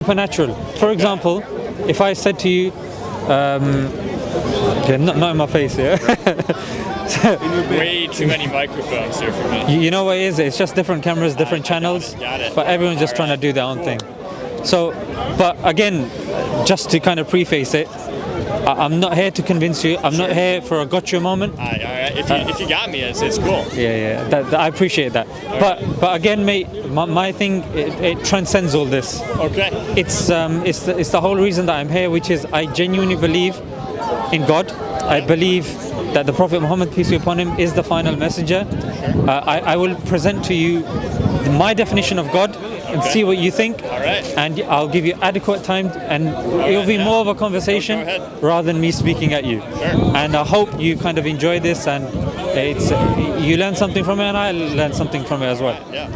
Supernatural. For example, if I said to you, not in my face here. Way too many microphones here for me. You know what it is? It's just different cameras, different channels, Got it. but everyone's just trying to do their own thing. So, but again, just to kind of preface it, I'm not here to convince you. I'm not here for a gotcha moment. All right. If you got me, it's cool. Yeah. I appreciate that. But again, mate, my thing it transcends all this. Okay. It's the whole reason that I'm here, which is I genuinely believe in God. I believe that the Prophet Muhammad, peace be upon him, is the final messenger. I will present to you my definition of God and see what you think. All right. And I'll give you adequate time, and it'll be more of a conversation rather than me speaking at you. Sure. And I hope you kind of enjoy this, and you learn something from it, and I learn something from it as well. Yeah.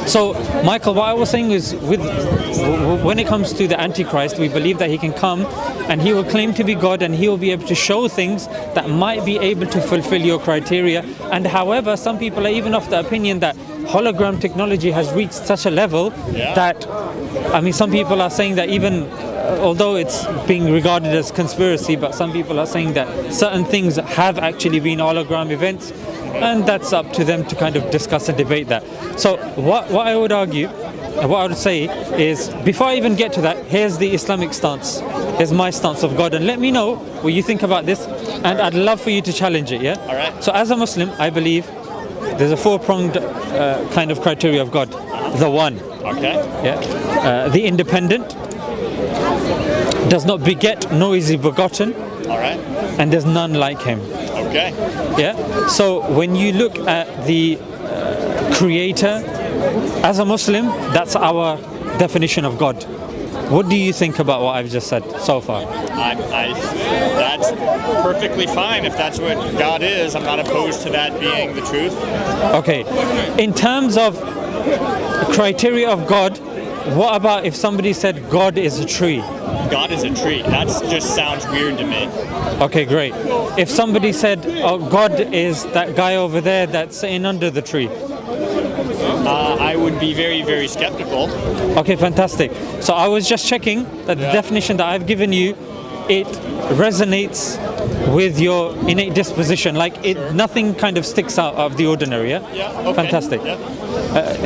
So, Michael, what I was saying is, when it comes to the Antichrist, we believe that he can come and he will claim to be God, and he will be able to show things that might be able to fulfill your criteria. And however, some people are even of the opinion that hologram technology has reached such a level that, I mean, some people are saying that even, although it's being regarded as conspiracy, but some people are saying that certain things have actually been hologram events. And that's up to them to kind of discuss and debate that. So what I would argue, and what I would say is, before I even get to that, here's the Islamic stance. Here's my stance of God, and let me know what you think about this, and I'd love for you to challenge it, yeah? All right. So as a Muslim, I believe there's a four-pronged kind of criteria of God. The one. Okay. Yeah. The independent, does not beget nor is he begotten. All right. And there's none like him. Okay. Yeah. So when you look at the Creator, as a Muslim, that's our definition of God. What do you think about what I've just said so far? That's perfectly fine if that's what God is. I'm not opposed to that being the truth. Okay. In terms of criteria of God, what about if somebody said God is a tree? God is a tree. That just sounds weird to me. Okay, great. If somebody said, oh, God is that guy over there that's sitting under the tree? I would be very, very skeptical. Okay, fantastic. So I was just checking that the definition that I've given you, it resonates with your innate disposition. Like nothing kind of sticks out of the ordinary. Yeah. Okay. Fantastic. Yeah.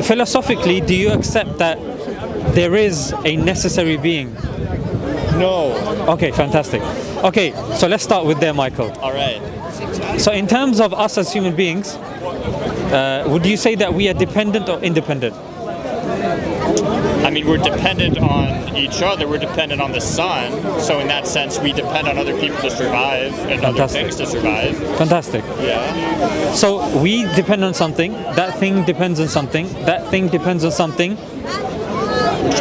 Philosophically, do you accept that there is a necessary being? No. Okay, fantastic. Okay, so let's start with there, Michael. All right. So in terms of us as human beings, would you say that we are dependent or independent? I mean, we're dependent on each other. We're dependent on the sun. So in that sense, we depend on other people to survive and other things to survive. Fantastic. Yeah. So we depend on something. That thing depends on something. That thing depends on something.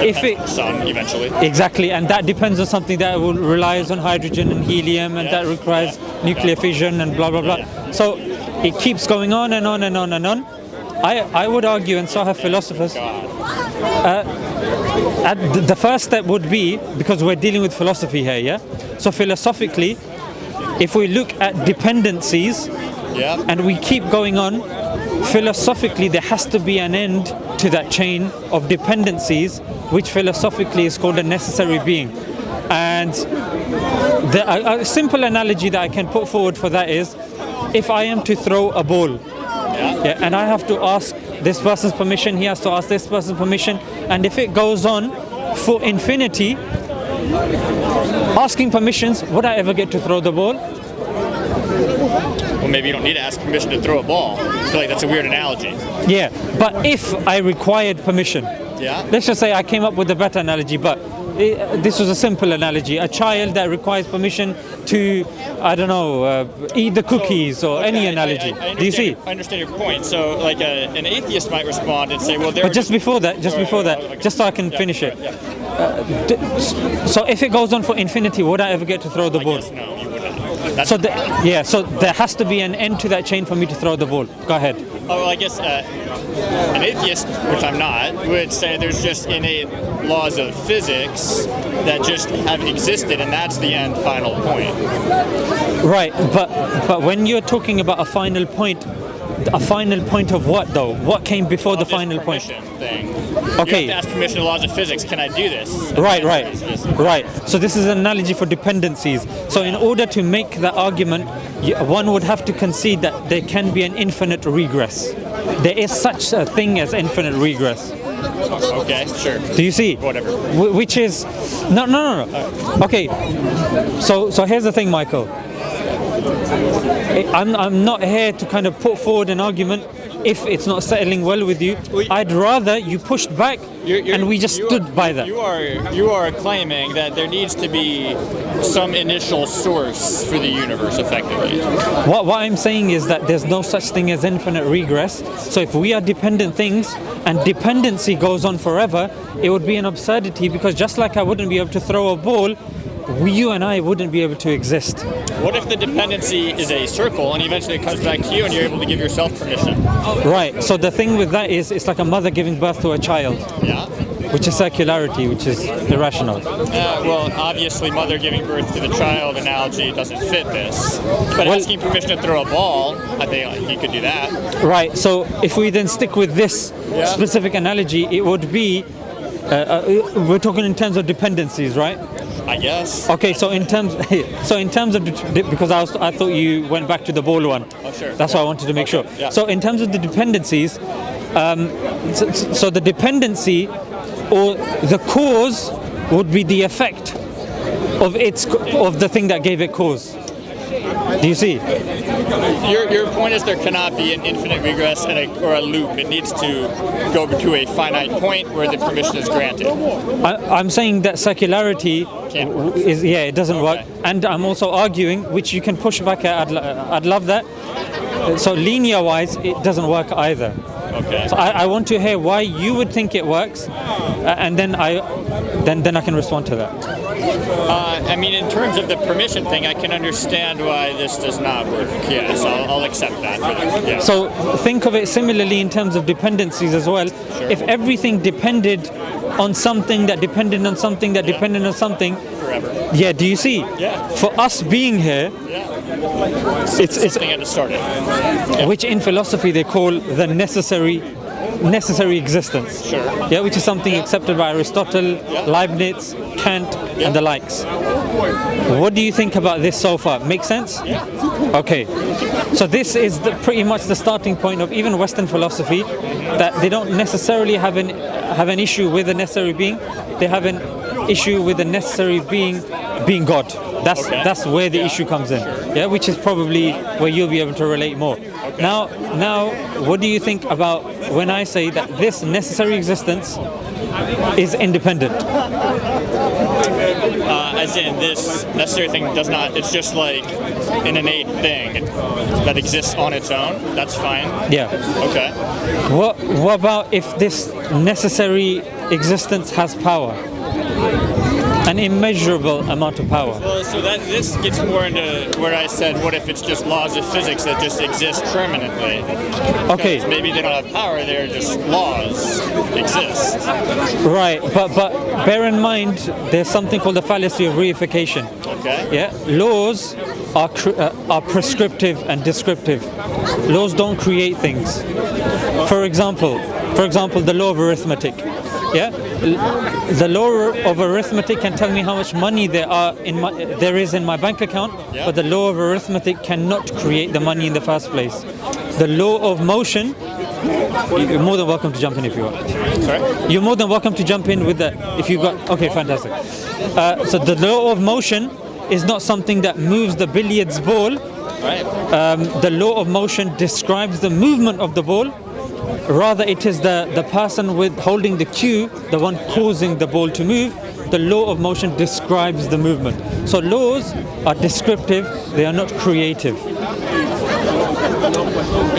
If it sun eventually. Exactly, and that depends on something that relies on hydrogen and helium, and that requires nuclear fission and blah blah blah. So it keeps going on and on and on and on. I would argue, and so have philosophers. The first step would be, because we're dealing with philosophy here, yeah. So philosophically, if we look at dependencies, and we keep going on, philosophically there has to be an end to that chain of dependencies, which philosophically is called a necessary being. And a simple analogy that I can put forward for that is, if I am to throw a ball, and I have to ask this person's permission, he has to ask this person's permission, and if it goes on for infinity, asking permissions, would I ever get to throw the ball? Well, maybe you don't need to ask permission to throw a ball. I feel like that's a weird analogy. Yeah, but if I required permission, let's just say I came up with a better analogy, but this was a simple analogy. A child that requires permission to, I don't know, eat the cookies, or any analogy. Do you see? I understand your point. So, like an atheist might respond and say, well, But just before that, just so I can finish it. So if it goes on for infinity, would I ever get to throw the ball? I guess no, you would not. So there has to be an end to that chain for me to throw the ball. Go ahead. Oh, well, I guess an atheist, which I'm not, would say there's just innate laws of physics that just haven't existed, and that's the end final point. Right, but when you're talking about a final point, a final point of what though? What came before the final point? Thing. Okay. You have to ask permission to laws of physics. Can I do this? Right. Right. So this is an analogy for dependencies. So in order to make that argument, one would have to concede that there can be an infinite regress. There is such a thing as infinite regress. Okay, sure. Do you see? Whatever. Which is no. Okay. So here's the thing, Michael. I'm not here to kind of put forward an argument if it's not settling well with you. I'd rather you pushed back and we just stood by that. You are claiming that there needs to be some initial source for the universe, effectively. What I'm saying is that there's no such thing as infinite regress. So if we are dependent things and dependency goes on forever, it would be an absurdity, because just like I wouldn't be able to throw a ball, you and I wouldn't be able to exist. What if the dependency is a circle and eventually it comes back to you and you're able to give yourself permission? Right. So the thing with that is it's like a mother giving birth to a child. Yeah. Which is circularity, which is irrational. Well, obviously, mother giving birth to the child analogy doesn't fit this. But asking permission to throw a ball, I think he could do that. Right. So if we then stick with this specific analogy, it would be we're talking in terms of dependencies, right? I guess. Okay. So in terms of because I thought you went back to the ball one. Oh, sure. That's why I wanted to make sure. Yeah. So in terms of the dependencies, so the dependency or the cause would be the effect of the thing that gave it cause. Do you see? Your point is there cannot be an infinite regress or a loop. It needs to go to a finite point where the permission is granted. I'm saying that circularity is it doesn't work, and I'm also arguing, which you can push back at. I'd love that. So linear-wise, it doesn't work either. Okay. So I want to hear why you would think it works, and then I can respond to that. I mean, in terms of the permission thing, I can understand why this does not work. Yes, I'll accept that. Yeah. So think of it similarly in terms of dependencies as well. Sure. If everything depended on something that depended on something that depended on something. Forever. Yeah, do you see? Yeah. For us being here, it's something had to start it. Yeah. Which in philosophy they call the necessary existence. Sure. Yeah, which is something accepted by Aristotle, Leibniz, Kant, and the likes. What do you think about this so far? Make sense? Yeah. Okay. So this is pretty much the starting point of even Western philosophy, that they don't necessarily have an issue with the necessary being. They have an issue with the necessary being God. That's where the issue comes in. Yeah, which is probably where you'll be able to relate more. Okay. Now, what do you think about when I say that this necessary existence is independent? As in, this necessary thing does not. It's just like an innate thing that exists on its own. That's fine. Yeah. Okay. What about if this necessary existence has power? An immeasurable amount of power. Well, so this gets more into where I said, what if it's just laws of physics that just exist permanently? Okay. Maybe they don't have power; they're just laws exist. Right, but bear in mind, there's something called the fallacy of reification. Okay. Yeah, laws are prescriptive and descriptive. Laws don't create things. For example, the law of arithmetic. Yeah, the law of arithmetic can tell me how much money there is in my bank account, but the law of arithmetic cannot create the money in the first place. The law of motion. You're more than welcome to jump in if you want. Sorry? You're more than welcome to jump in with that if you got. Okay, fantastic. So the law of motion is not something that moves the billiards ball. Right. The law of motion describes the movement of the ball. Rather, it is the person with holding the cue, the one causing the ball to move. The law of motion describes the movement. So laws are descriptive; they are not creative.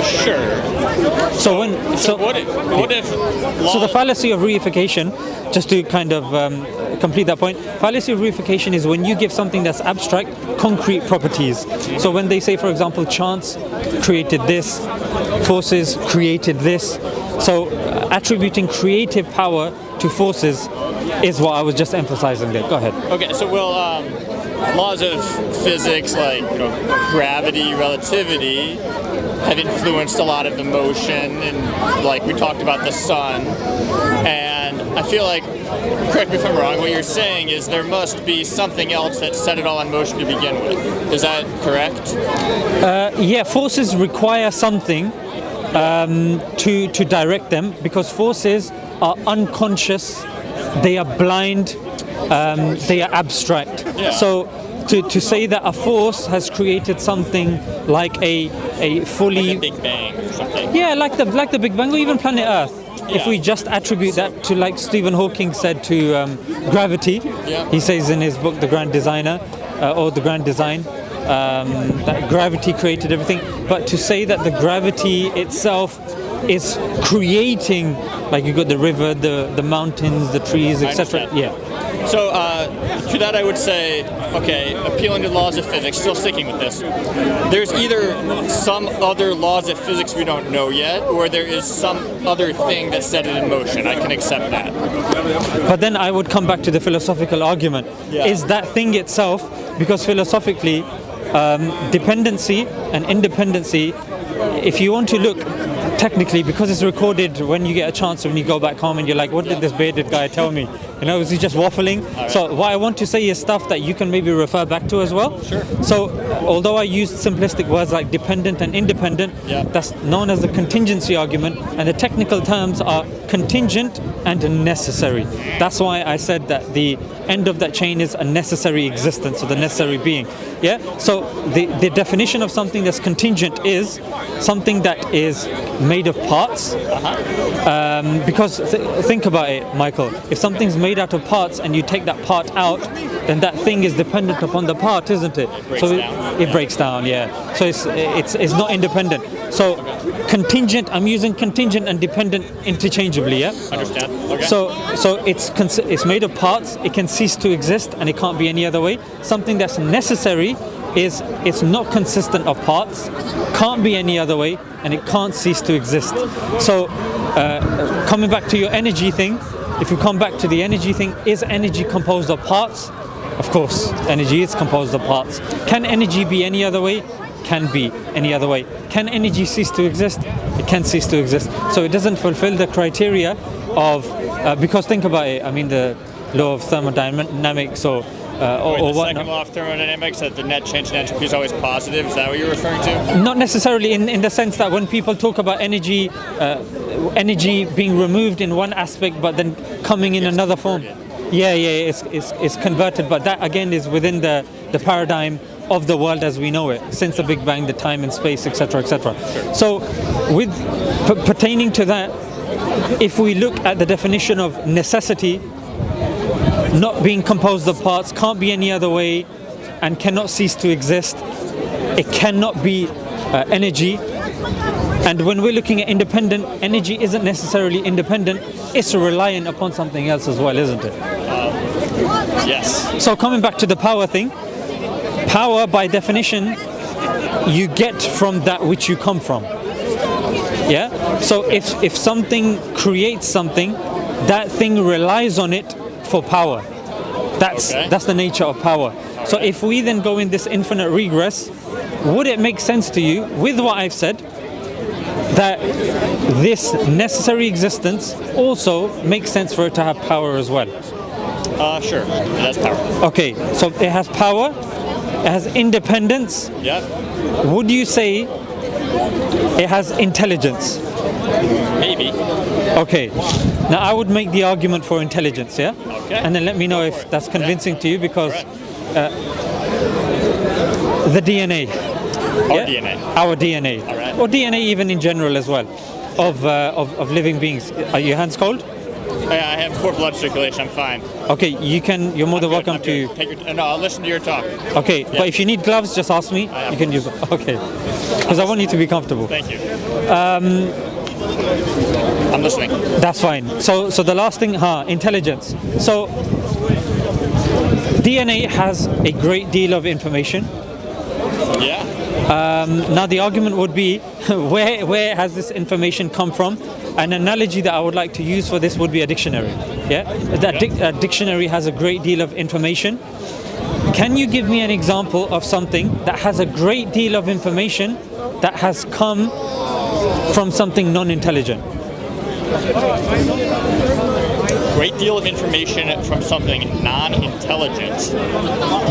Sure. So what if so the fallacy of reification, just to kind of complete that point, fallacy of reification is when you give something that's abstract concrete properties. So when they say, for example, chance created this, forces created this. So attributing creative power to forces is what I was just emphasizing there. Go ahead. Okay, so laws of physics like gravity, relativity, have influenced a lot of the motion, and like we talked about the sun. And I feel like, correct me if I'm wrong, what you're saying is there must be something else that set it all in motion to begin with. Is that correct? Yeah, forces require something to direct them, because forces are unconscious, they are blind, they are abstract. Yeah. So to say that a force has created something like a fully, like a Big Bang or something. yeah, like the Big Bang or even planet Earth. Yeah. If we just attribute that to, like Stephen Hawking said, to gravity, Yeah. he says in his book The Grand Designer, or The Grand Design, that gravity created everything. But to say that the gravity itself is creating, like you got the river, the mountains, the trees, etc. understand. Yeah. So to that I would say, okay, appealing to laws of physics, still sticking with this, there's either some other laws of physics we don't know yet, or there is some other thing that set it in motion. I can accept that. But then I would come back to the philosophical argument. Yeah. Is that thing itself, because philosophically, dependency and independency, if you want to look technically, because it's recorded when you get a chance, when you go back home and you're like, what did this bearded guy tell me? You know, is he just waffling? Right. So what I want to say is stuff that you can maybe refer back to as well. Sure. So although I used simplistic words like dependent and independent, Yeah. that's known as the contingency argument, and the technical terms are contingent and necessary. That's why I said that the end of that chain is a necessary existence, or the necessary being. Yeah. So the definition of something that's contingent is something that is made of parts. Because think about it, Michael. If something's made out of parts and you take that part out, then that thing is dependent upon the part, isn't it? It breaks down. Yeah. So it's not independent. So contingent. I'm using contingent and dependent interchangeably. Yeah. Understand? Okay. So it's made of parts. It can cease to exist, and it can't be any other way. Something that's necessary is it's not consistent of parts, can't be any other way, and it can't cease to exist. So coming back to your energy thing, if you come back to the energy thing, is energy composed of parts? Of course, energy is composed of parts. Can energy be any other way? Can be any other way. Can energy cease to exist? It can cease to exist. So it doesn't fulfill the criteria of, because think about it, I mean the law of thermodynamics or the what second law of thermodynamics, that the net change in entropy is always positive. Is that what you're referring to? Not necessarily in the sense that when people talk about energy, energy being removed in one aspect but then coming in another form. Yeah, it's converted, but that again is within the paradigm of the world as we know it, since the Big Bang, the time and space, etc., etc. Sure. So, with pertaining to that, if we look at the definition of necessity, not being composed of parts, can't be any other way, and cannot cease to exist, it cannot be energy. And when we're looking at independent, energy isn't necessarily independent, it's reliant upon something else as well, isn't it? Yes. So coming back to the power thing, power by definition, you get from that which you come from. Yeah? So if something creates something, that thing relies on it for power. That's the nature of power. So if we then go in this infinite regress, would it make sense to you, with what I've said, that this necessary existence also makes sense for it to have power as well? Sure. It has power. Okay, so it has power, it has independence. Yeah. Would you say it has intelligence? Maybe. Okay, now I would make the argument for intelligence, yeah? Okay. And then let me know if that's convincing to you, because the DNA. Our DNA. Our DNA. All right. Or DNA even in general as well, of living beings. Are your hands cold? I have poor blood circulation. I'm fine. Okay, you're more than welcome to. Take your, no, I'll listen to your talk. Okay, but if you need gloves, just ask me. You can use. Okay, because I want you to be comfortable. Thank you. I'm listening. That's fine. So the last thing, intelligence. So DNA has a great deal of information. Yeah. Now the argument would be, where has this information come from? An analogy that I would like to use for this would be a dictionary. Yeah, a dictionary has a great deal of information. Can you give me an example of something that has a great deal of information that has come from something non-intelligent? Great deal of information from something non-intelligent.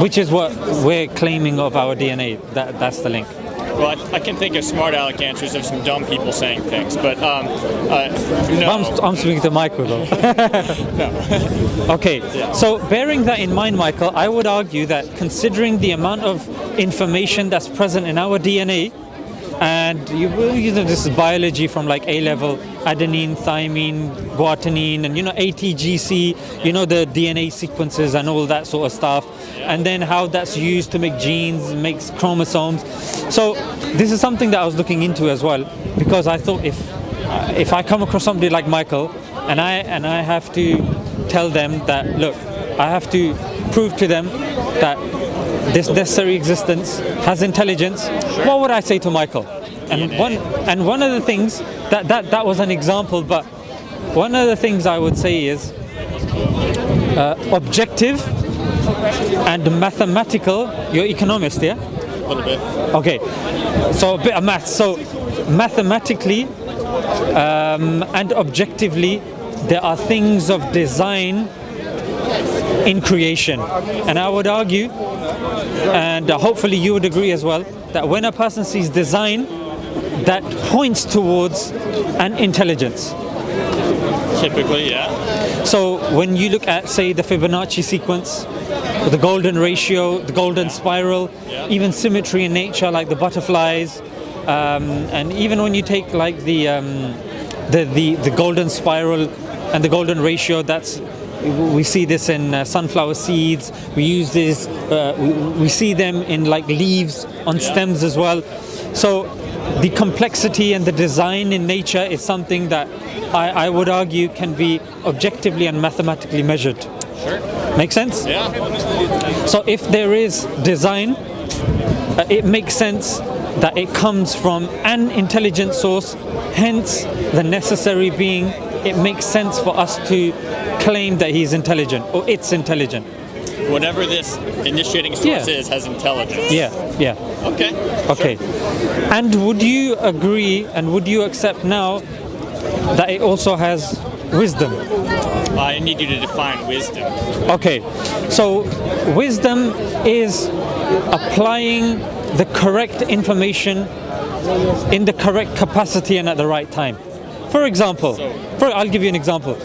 Which is what we're claiming of our DNA. That's the link. Well, I can think of smart aleck answers of some dumb people saying things, but no. I'm speaking to Michael though. No. Okay, so bearing that in mind, Michael, I would argue that considering the amount of information that's present in our DNA, and this is biology from like A-level, adenine, thymine, guanine, and ATGC, the DNA sequences and all that sort of stuff, and then how that's used to make genes, makes chromosomes. So this is something that I was looking into as well, because I thought if I come across somebody like Michael and I have to tell them that, look, I have to prove to them that this necessary existence has intelligence, what would I say to Michael? And one of the things that was an example, but one of the things I would say is objective and mathematical. You're economist, yeah? A little bit. Okay, so a bit of maths. So mathematically and objectively, there are things of design in creation, and I would argue, and hopefully you would agree as well, that when a person sees design, that points towards an intelligence. Typically, yeah. So when you look at, say, the Fibonacci sequence, the golden ratio, the golden spiral, even symmetry in nature, like the butterflies, and even when you take like the golden spiral and the golden ratio, we see this in sunflower seeds. We use this. We see them in like leaves on stems as well. So the complexity and the design in nature is something that I would argue can be objectively and mathematically measured. Sure. Make sense? Yeah. So if there is design, it makes sense that it comes from an intelligent source, hence the necessary being. It makes sense for us to claim that he's intelligent or it's intelligent. Whatever this initiating source is has intelligence. Yeah. Okay. Sure. And would you agree and would you accept now that it also has wisdom? I need you to define wisdom. Okay, so wisdom is applying the correct information in the correct capacity and at the right time. For example, I'll give you an example.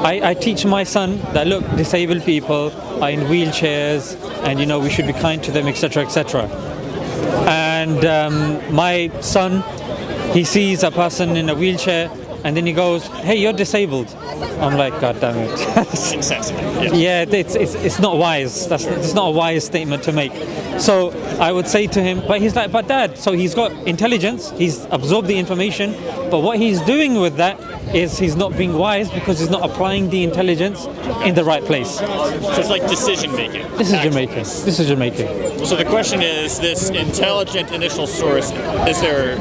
I teach my son that, look, disabled people are in wheelchairs and we should be kind to them, etc., etc. And my son, he sees a person in a wheelchair and then he goes, hey, you're disabled. I'm like, God damn it. Insensitive. Yeah, it's not wise. It's not a wise statement to make. So I would say to him, but he's like, but Dad, so he's got intelligence, he's absorbed the information, but what he's doing with that is he's not being wise because he's not applying the intelligence in the right place. So it's like decision making. Decision making. So the question is, this intelligent initial source, is there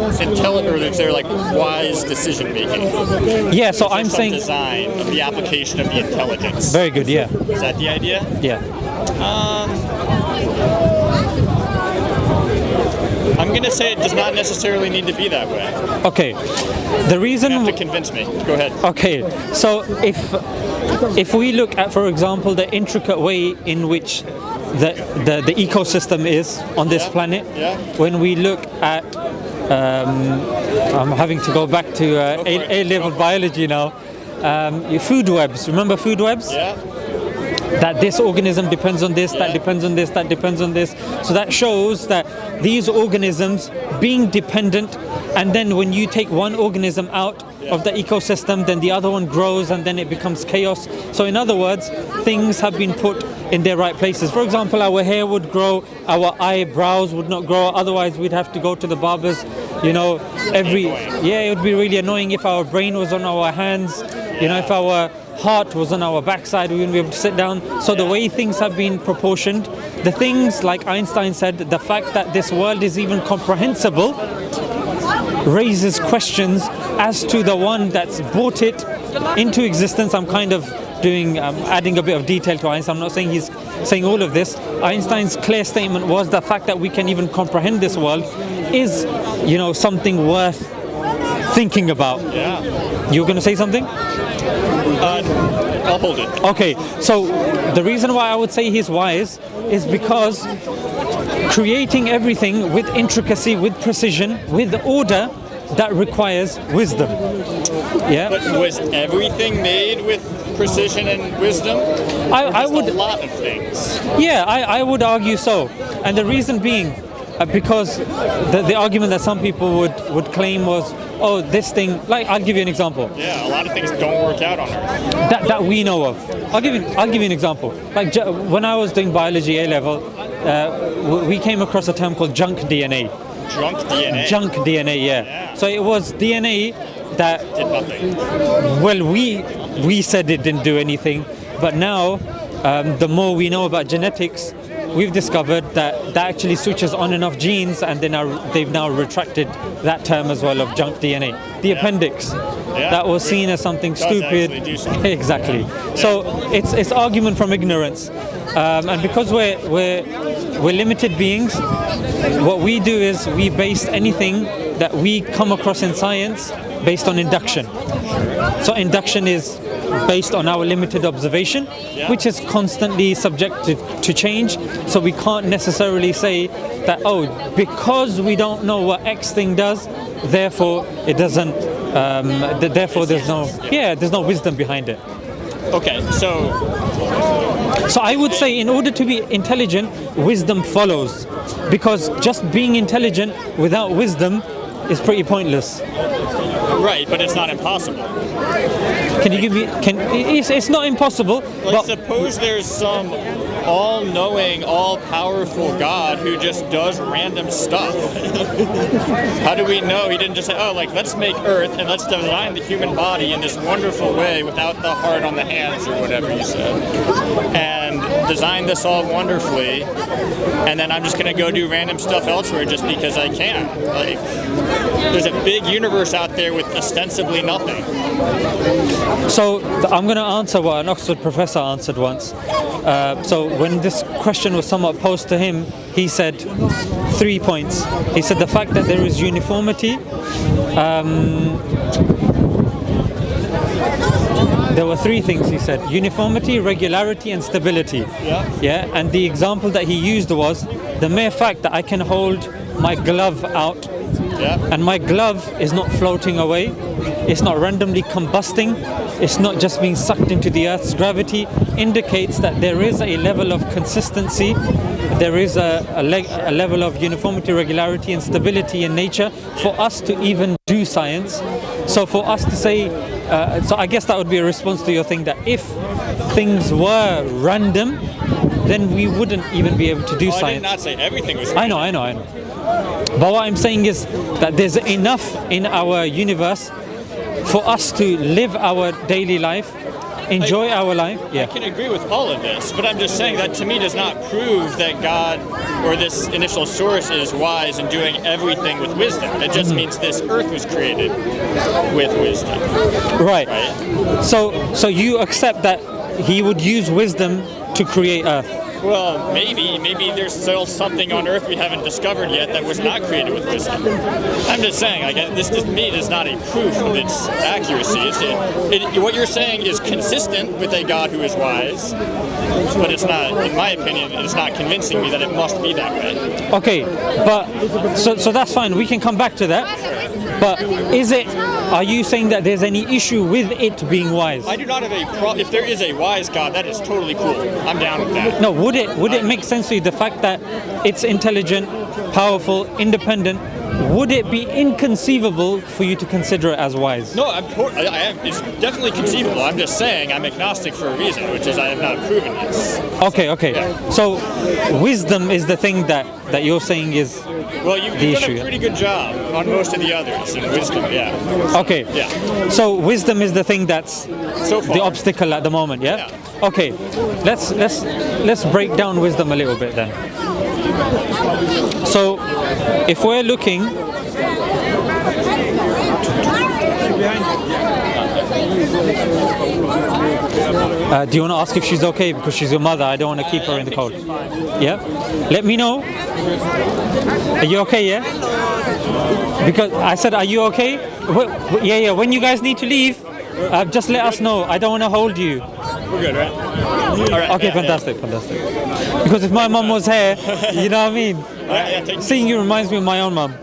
like wise decision making? Yeah, so I'm saying design of the application of the intelligence. Very good, yeah. Is that the idea? Yeah. I'm going to say it does not necessarily need to be that way. Okay. The reason You have to convince me. Go ahead. Okay. So if we look at, for example, the intricate way in which the ecosystem is on this planet, when we look at I'm having to go back to A-level biology now. Food webs. Remember food webs? Yeah. That this organism depends on this, that depends on this, that depends on this. So that shows that these organisms being dependent, and then when you take one organism out of the ecosystem, then the other one grows and then it becomes chaos. So in other words, things have been put in their right places. For example, our hair would grow, our eyebrows would not grow, otherwise we'd have to go to the barbers, it would be really annoying if our brain was on our hands, if our heart was on our backside, we wouldn't be able to sit down. So the way things have been proportioned, the things like Einstein said, the fact that this world is even comprehensible raises questions as to the one that's brought it into existence. I'm kind of adding a bit of detail to Einstein. I'm not saying he's saying all of this. Einstein's clear statement was the fact that we can even comprehend this world is you know, something worth thinking about. Yeah. You were going to say something? I'll hold it. Okay, so the reason why I would say he's wise is because creating everything with intricacy, with precision, with order, that requires wisdom. Yeah. But was everything made with precision and wisdom? I would. A lot of things. Yeah, I would argue so. And the reason being, because the argument that some people would claim was, oh, this thing, like, I'll give you an example. Yeah, a lot of things don't work out on Earth. That we know of. I'll give you an example. Like when I was doing biology A level, we came across a term called junk DNA. Junk DNA? Junk DNA, yeah. So it was DNA that Did nothing. well, we said it didn't do anything, but now the more we know about genetics, we've discovered that actually switches on and off genes, and they've now retracted that term as well of junk DNA. The appendix, that was seen as something stupid. Actually do something. Exactly. So it's argument from ignorance, and because we're limited beings, what we do is we base anything that we come across in science based on induction. So induction is based on our limited observation, which is constantly subjected to change. So we can't necessarily say that, oh, because we don't know what X thing does, therefore it doesn't. Therefore, there's no wisdom behind it. Okay, so I would say, in order to be intelligent, wisdom follows, because just being intelligent without wisdom is pretty pointless. right, but it's not impossible. Can you give me? It's not impossible. Like, but suppose there's some all-knowing, all-powerful God who just does random stuff. How do we know he didn't just say, oh, like, let's make Earth and let's design the human body in this wonderful way without the heart on the hands or whatever you said, and design this all wonderfully, and then I'm just going to go do random stuff elsewhere just because I can. Like, there's a big universe out there with ostensibly nothing. So I'm going to answer what an Oxford professor answered once. So when this question was somewhat posed to him, he said 3 points. He said the fact that there is uniformity. There were 3 things he said: uniformity, regularity, and stability. Yeah. And the example that he used was the mere fact that I can hold my glove out, and my glove is not floating away. It's not randomly combusting. It's not just being sucked into the Earth's gravity. Indicates that there is a level of consistency. There is a level of uniformity, regularity, and stability in nature for us to even do science. So for us to say, so I guess that would be a response to your thing, that if things were random, then we wouldn't even be able to do science. I did not say everything was random. I know. But what I'm saying is that there's enough in our universe for us to live our daily life, enjoy our life. I can agree with all of this, but I'm just saying that to me does not prove that God or this initial source is wise in doing everything with wisdom. It just means this earth was created with wisdom. Right. So you accept that he would use wisdom to create earth? Well, maybe there's still something on Earth we haven't discovered yet that was not created with wisdom. I'm just saying, like, this to me is not a proof of its accuracy. What you're saying is consistent with a God who is wise, but it's not, in my opinion, it's not convincing me that it must be that way. Okay, but so that's fine. We can come back to that. But are you saying that there's any issue with it being wise? I do not have a problem. If there is a wise God, that is totally cool. I'm down with that. No, would it make sense to you, the fact that it's intelligent, powerful, independent? Would it be inconceivable for you to consider it as wise? No, it's definitely conceivable. I'm just saying I'm agnostic for a reason, which is I have not proven this. Okay. Yeah. So wisdom is the thing that you're saying is well, you've done a pretty good job on most of the others in wisdom, yeah. Okay. Yeah. So wisdom is the thing that's so far the obstacle at the moment, yeah? Okay. Let's break down wisdom a little bit then. So if we're looking do you want to ask if she's okay, because she's your mother? I don't want to keep her in the cold. Yeah? Let me know Are you okay? Yeah. Because I said, are you okay? Yeah. When you guys need to leave, just let us know. I don't want to hold you. We're good, right? All right. Okay, fantastic. Because if my mum was here, you know what I mean? Seeing you reminds me of my own mum.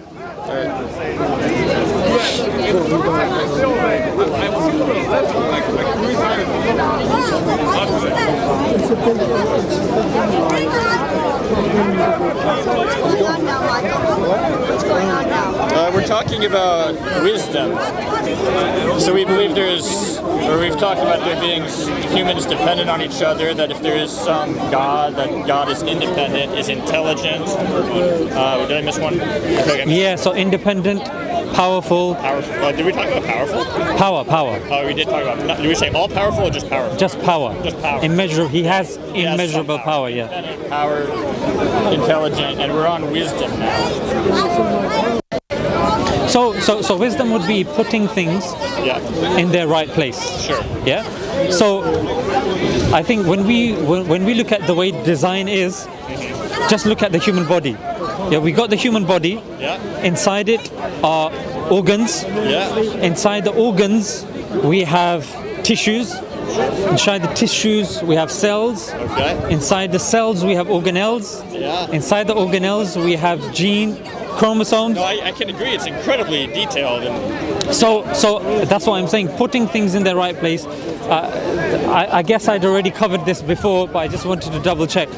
What's going on now? We're talking about wisdom. So we believe we've talked about there being humans dependent on each other, that if there is some God, that God is independent, is intelligent. Did I miss one? Yeah, so independent, powerful. Powerful. Did we talk about powerful? Power. Oh, we did talk about. Did we say all powerful or just powerful? Just power. Just power. Immeasurable. He has immeasurable power. Yeah. Independent, power, intelligent, and we're on wisdom now. So wisdom would be putting things in their right place. Sure. Yeah. So I think when we look at the way design is, just look at the human body. Yeah, we got the human body. Yeah. Inside it are organs. Yeah. Inside the organs we have tissues. Inside the tissues we have cells. Okay. Inside the cells we have organelles. Yeah. Inside the organelles we have chromosomes. No, I can agree. It's incredibly detailed. So that's what I'm saying. Putting things in their right place. I guess I'd already covered this before, but I just wanted to double check.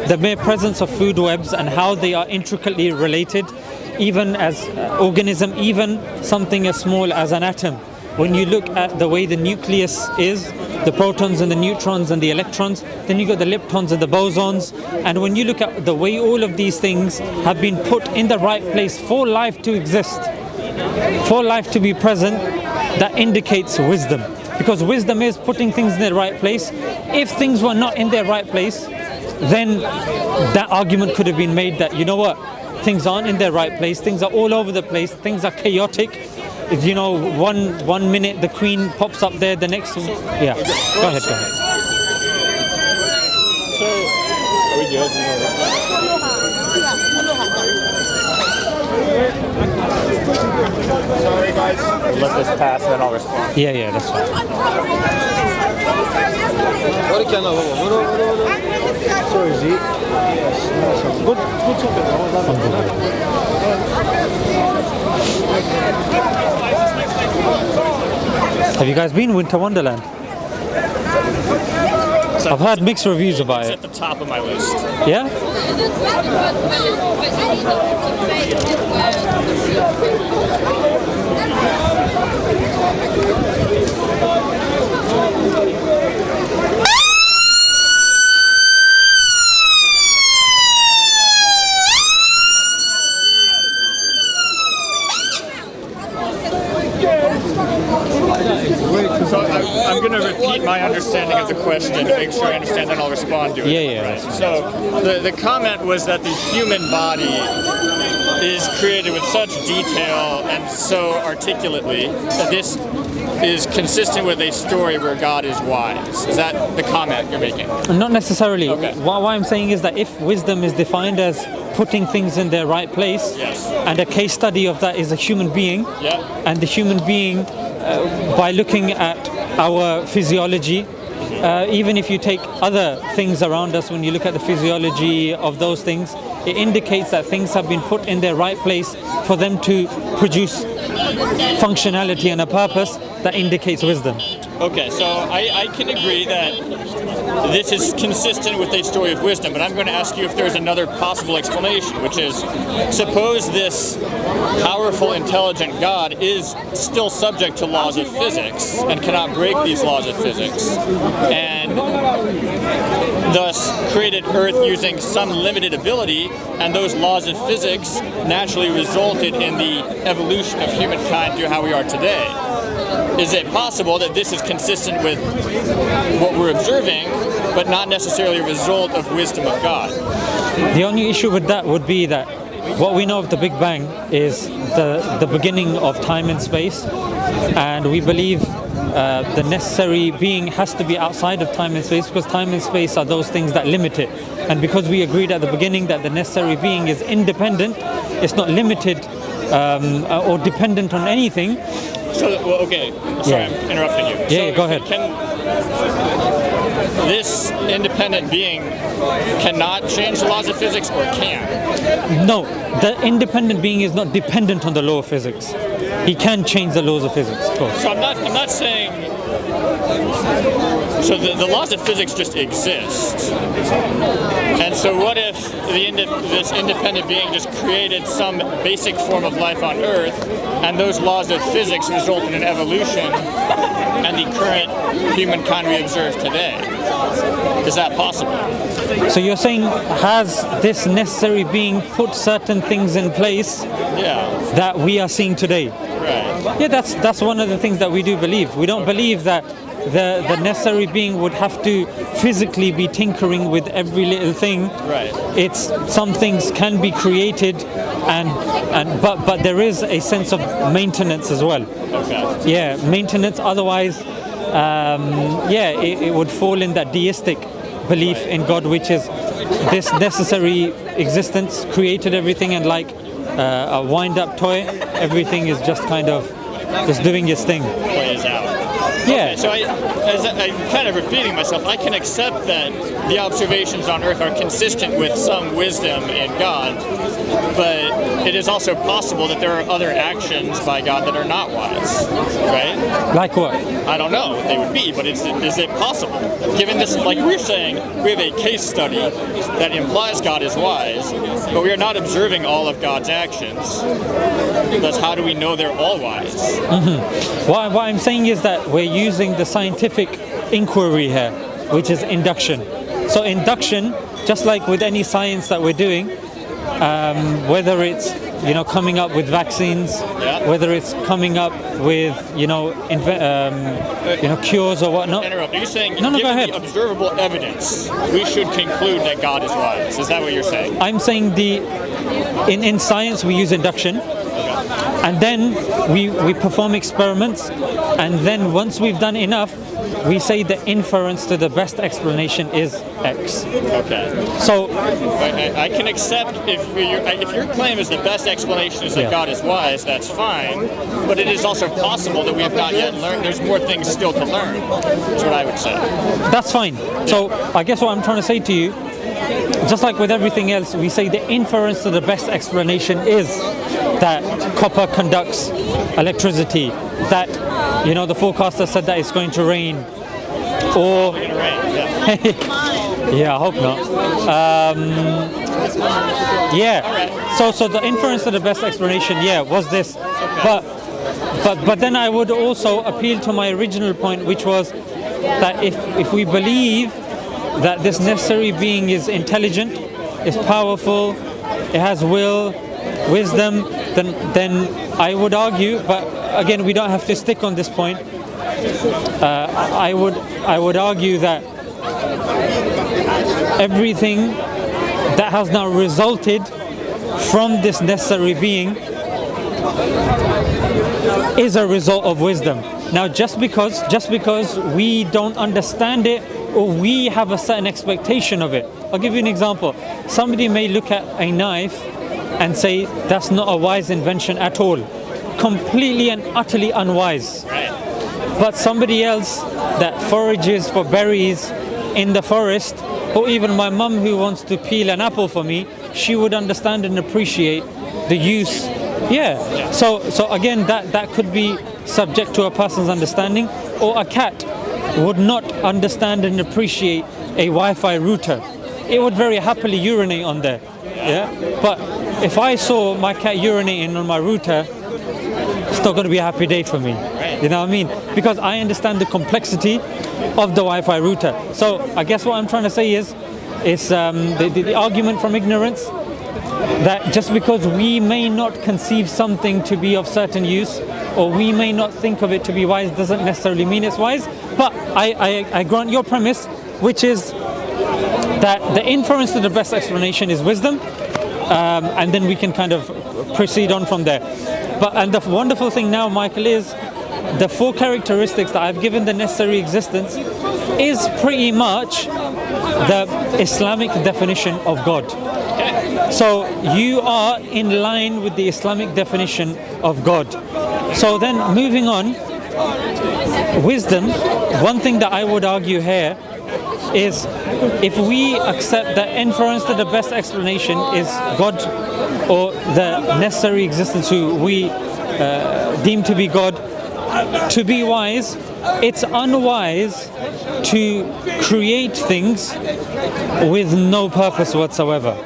The mere presence of food webs and how they are intricately related, even as organism, even something as small as an atom. When you look at the way the nucleus is, the protons and the neutrons and the electrons, then you got the leptons and the bosons. And when you look at the way all of these things have been put in the right place for life to exist, for life to be present, that indicates wisdom. Because wisdom is putting things in the right place. If things were not in their right place, then that argument could have been made that, you know what, things aren't in their right place, things are all over the place, things are chaotic. You know, one minute the queen pops up there, the next one. Yeah. Go ahead. So, are we good? Sorry, guys. We'll let this pass, then I'll respond. Yeah, that's fine. So is it? Yes. Good Have you guys been Winter Wonderland? I've heard mixed reviews about It's it. at the top of my list. Yeah? So I'm going to repeat my understanding of the question to make sure I understand, then I'll respond to it. Yeah. Right. So the comment was that the human body is created with such detail and so articulately that this is consistent with a story where God is wise. Is that the comment you're making? Not necessarily. Okay. What I'm saying is that if wisdom is defined as putting things in their right place, Yes. and a case study of that is a human being, Yeah. and the human being, by looking at our physiology, even if you take other things around us, when you look at the physiology of those things, it indicates that things have been put in their right place for them to produce functionality and a purpose that indicates wisdom. Okay, so I can agree that this is consistent with a story of wisdom, but I'm going to ask you if there's another possible explanation, which is, suppose this powerful, intelligent God is still subject to laws of physics and cannot break these laws of physics, and thus created Earth using some limited ability, and those laws of physics naturally resulted in the evolution of humankind to how we are today. Is it possible that this is consistent with what we're observing, but not necessarily a result of wisdom of God? The only issue with that would be that what we know of the Big Bang is the beginning of time and space, and we believe the necessary being has to be outside of time and space, because time and space are those things that limit it. And because we agreed at the beginning that the necessary being is independent, it's not limited or dependent on anything. So, well, okay, sorry, I'm interrupting you. Yeah, So go ahead. This independent being cannot change the laws of physics, or can? No, the independent being is not dependent on the law of physics. He can change the laws of physics, of course. So I'm not saying. So the laws of physics just exist. And so what if this independent being just created some basic form of life on Earth, and those laws of physics result in an evolution and the current humankind we observe today? Is that possible? So you're saying, has this necessary being put certain things in place that we are seeing today? Right. Yeah, that's one of the things that we do believe. We don't believe that the necessary being would have to physically be tinkering with every little thing. Right. It's some things can be created, but there is a sense of maintenance as well. Okay. Yeah, maintenance. Otherwise, it would fall in that deistic belief in God, which is this necessary existence created everything, and like a wind-up toy, everything is just kind of just doing its thing. Plays out. Yeah. Okay, so I'm kind of repeating myself. I can accept that the observations on Earth are consistent with some wisdom in God, but it is also possible that there are other actions by God that are not wise, right? Like what? I don't know what they would be, but is it possible? Given this, like we're saying, we have a case study that implies God is wise, but we are not observing all of God's actions. Thus, how do we know they're all wise? Mm-hmm. What I'm saying is that we're using the scientific inquiry here, which is induction. So induction, just like with any science that we're doing, whether it's coming up with vaccines, whether it's coming up with cures or whatnot. Interrupt. Are you saying no, go ahead. The observable evidence, we should conclude that God is wise? Is that what you're saying? I'm saying in science we use induction, and then we perform experiments, and then once we've done enough, we say the inference to the best explanation is X. Okay. So I can accept if your claim is the best explanation is that God is wise, that's fine. But it is also possible that we have not yet learned. There's more things still to learn. That's what I would say. That's fine. So I guess what I'm trying to say to you, just like with everything else, we say the inference to the best explanation is that copper conducts electricity, that the forecaster said that it's going to rain, or yeah, I hope not. So the inference to the best explanation, was this, but then I would also appeal to my original point, which was that if we believe that this necessary being is intelligent, is powerful, it has will, wisdom, then I would argue, but again we don't have to stick on this point. I would argue that everything that has now resulted from this necessary being is a result of wisdom. Now, just because we don't understand it, or we have a certain expectation of it. I'll give you an example. Somebody may look at a knife and say that's not a wise invention at all, completely and utterly unwise. But somebody else that forages for berries in the forest, or even my mum who wants to peel an apple for me, she would understand and appreciate the use. So again, that could be subject to a person's understanding. Or a cat would not understand and appreciate a Wi-Fi router. It would very happily urinate on there. But if I saw my cat urinating on my router, it's not going to be a happy day for me. You know what I mean? Because I understand the complexity of the Wi-Fi router. So I guess what I'm trying to say is the argument from ignorance, that just because we may not conceive something to be of certain use, or we may not think of it to be wise, doesn't necessarily mean it's wise. But I grant your premise, which is that the inference to the best explanation is wisdom, and then we can kind of proceed on from there. And the wonderful thing now, Michael, is the four characteristics that I've given the necessary existence is pretty much the Islamic definition of God. So you are in line with the Islamic definition of God. So then moving on, wisdom, one thing that I would argue here is if we accept that inference, that the best explanation is God or the necessary existence who we deem to be God, to be wise, it's unwise to create things with no purpose whatsoever.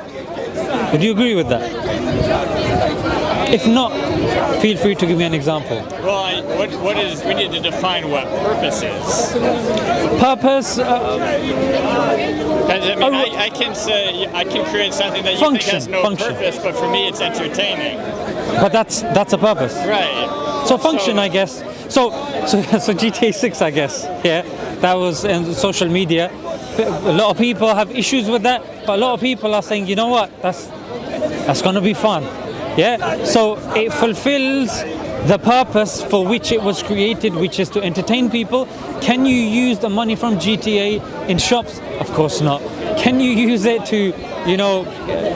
Would you agree with that? If not, feel free to give me an example. Well, what is? We need to define what purpose is. Purpose. I can say I can create something that you think has no purpose, but for me it's entertaining. But that's a purpose. Right. So function, I guess. So GTA 6, I guess. Yeah, that was in social media. A lot of people have issues with that, but a lot of people are saying, you know what, that's going to be fun. Yeah. So it fulfills the purpose for which it was created, which is to entertain people. Can you use the money from GTA in shops? Of course not. Can you use it to,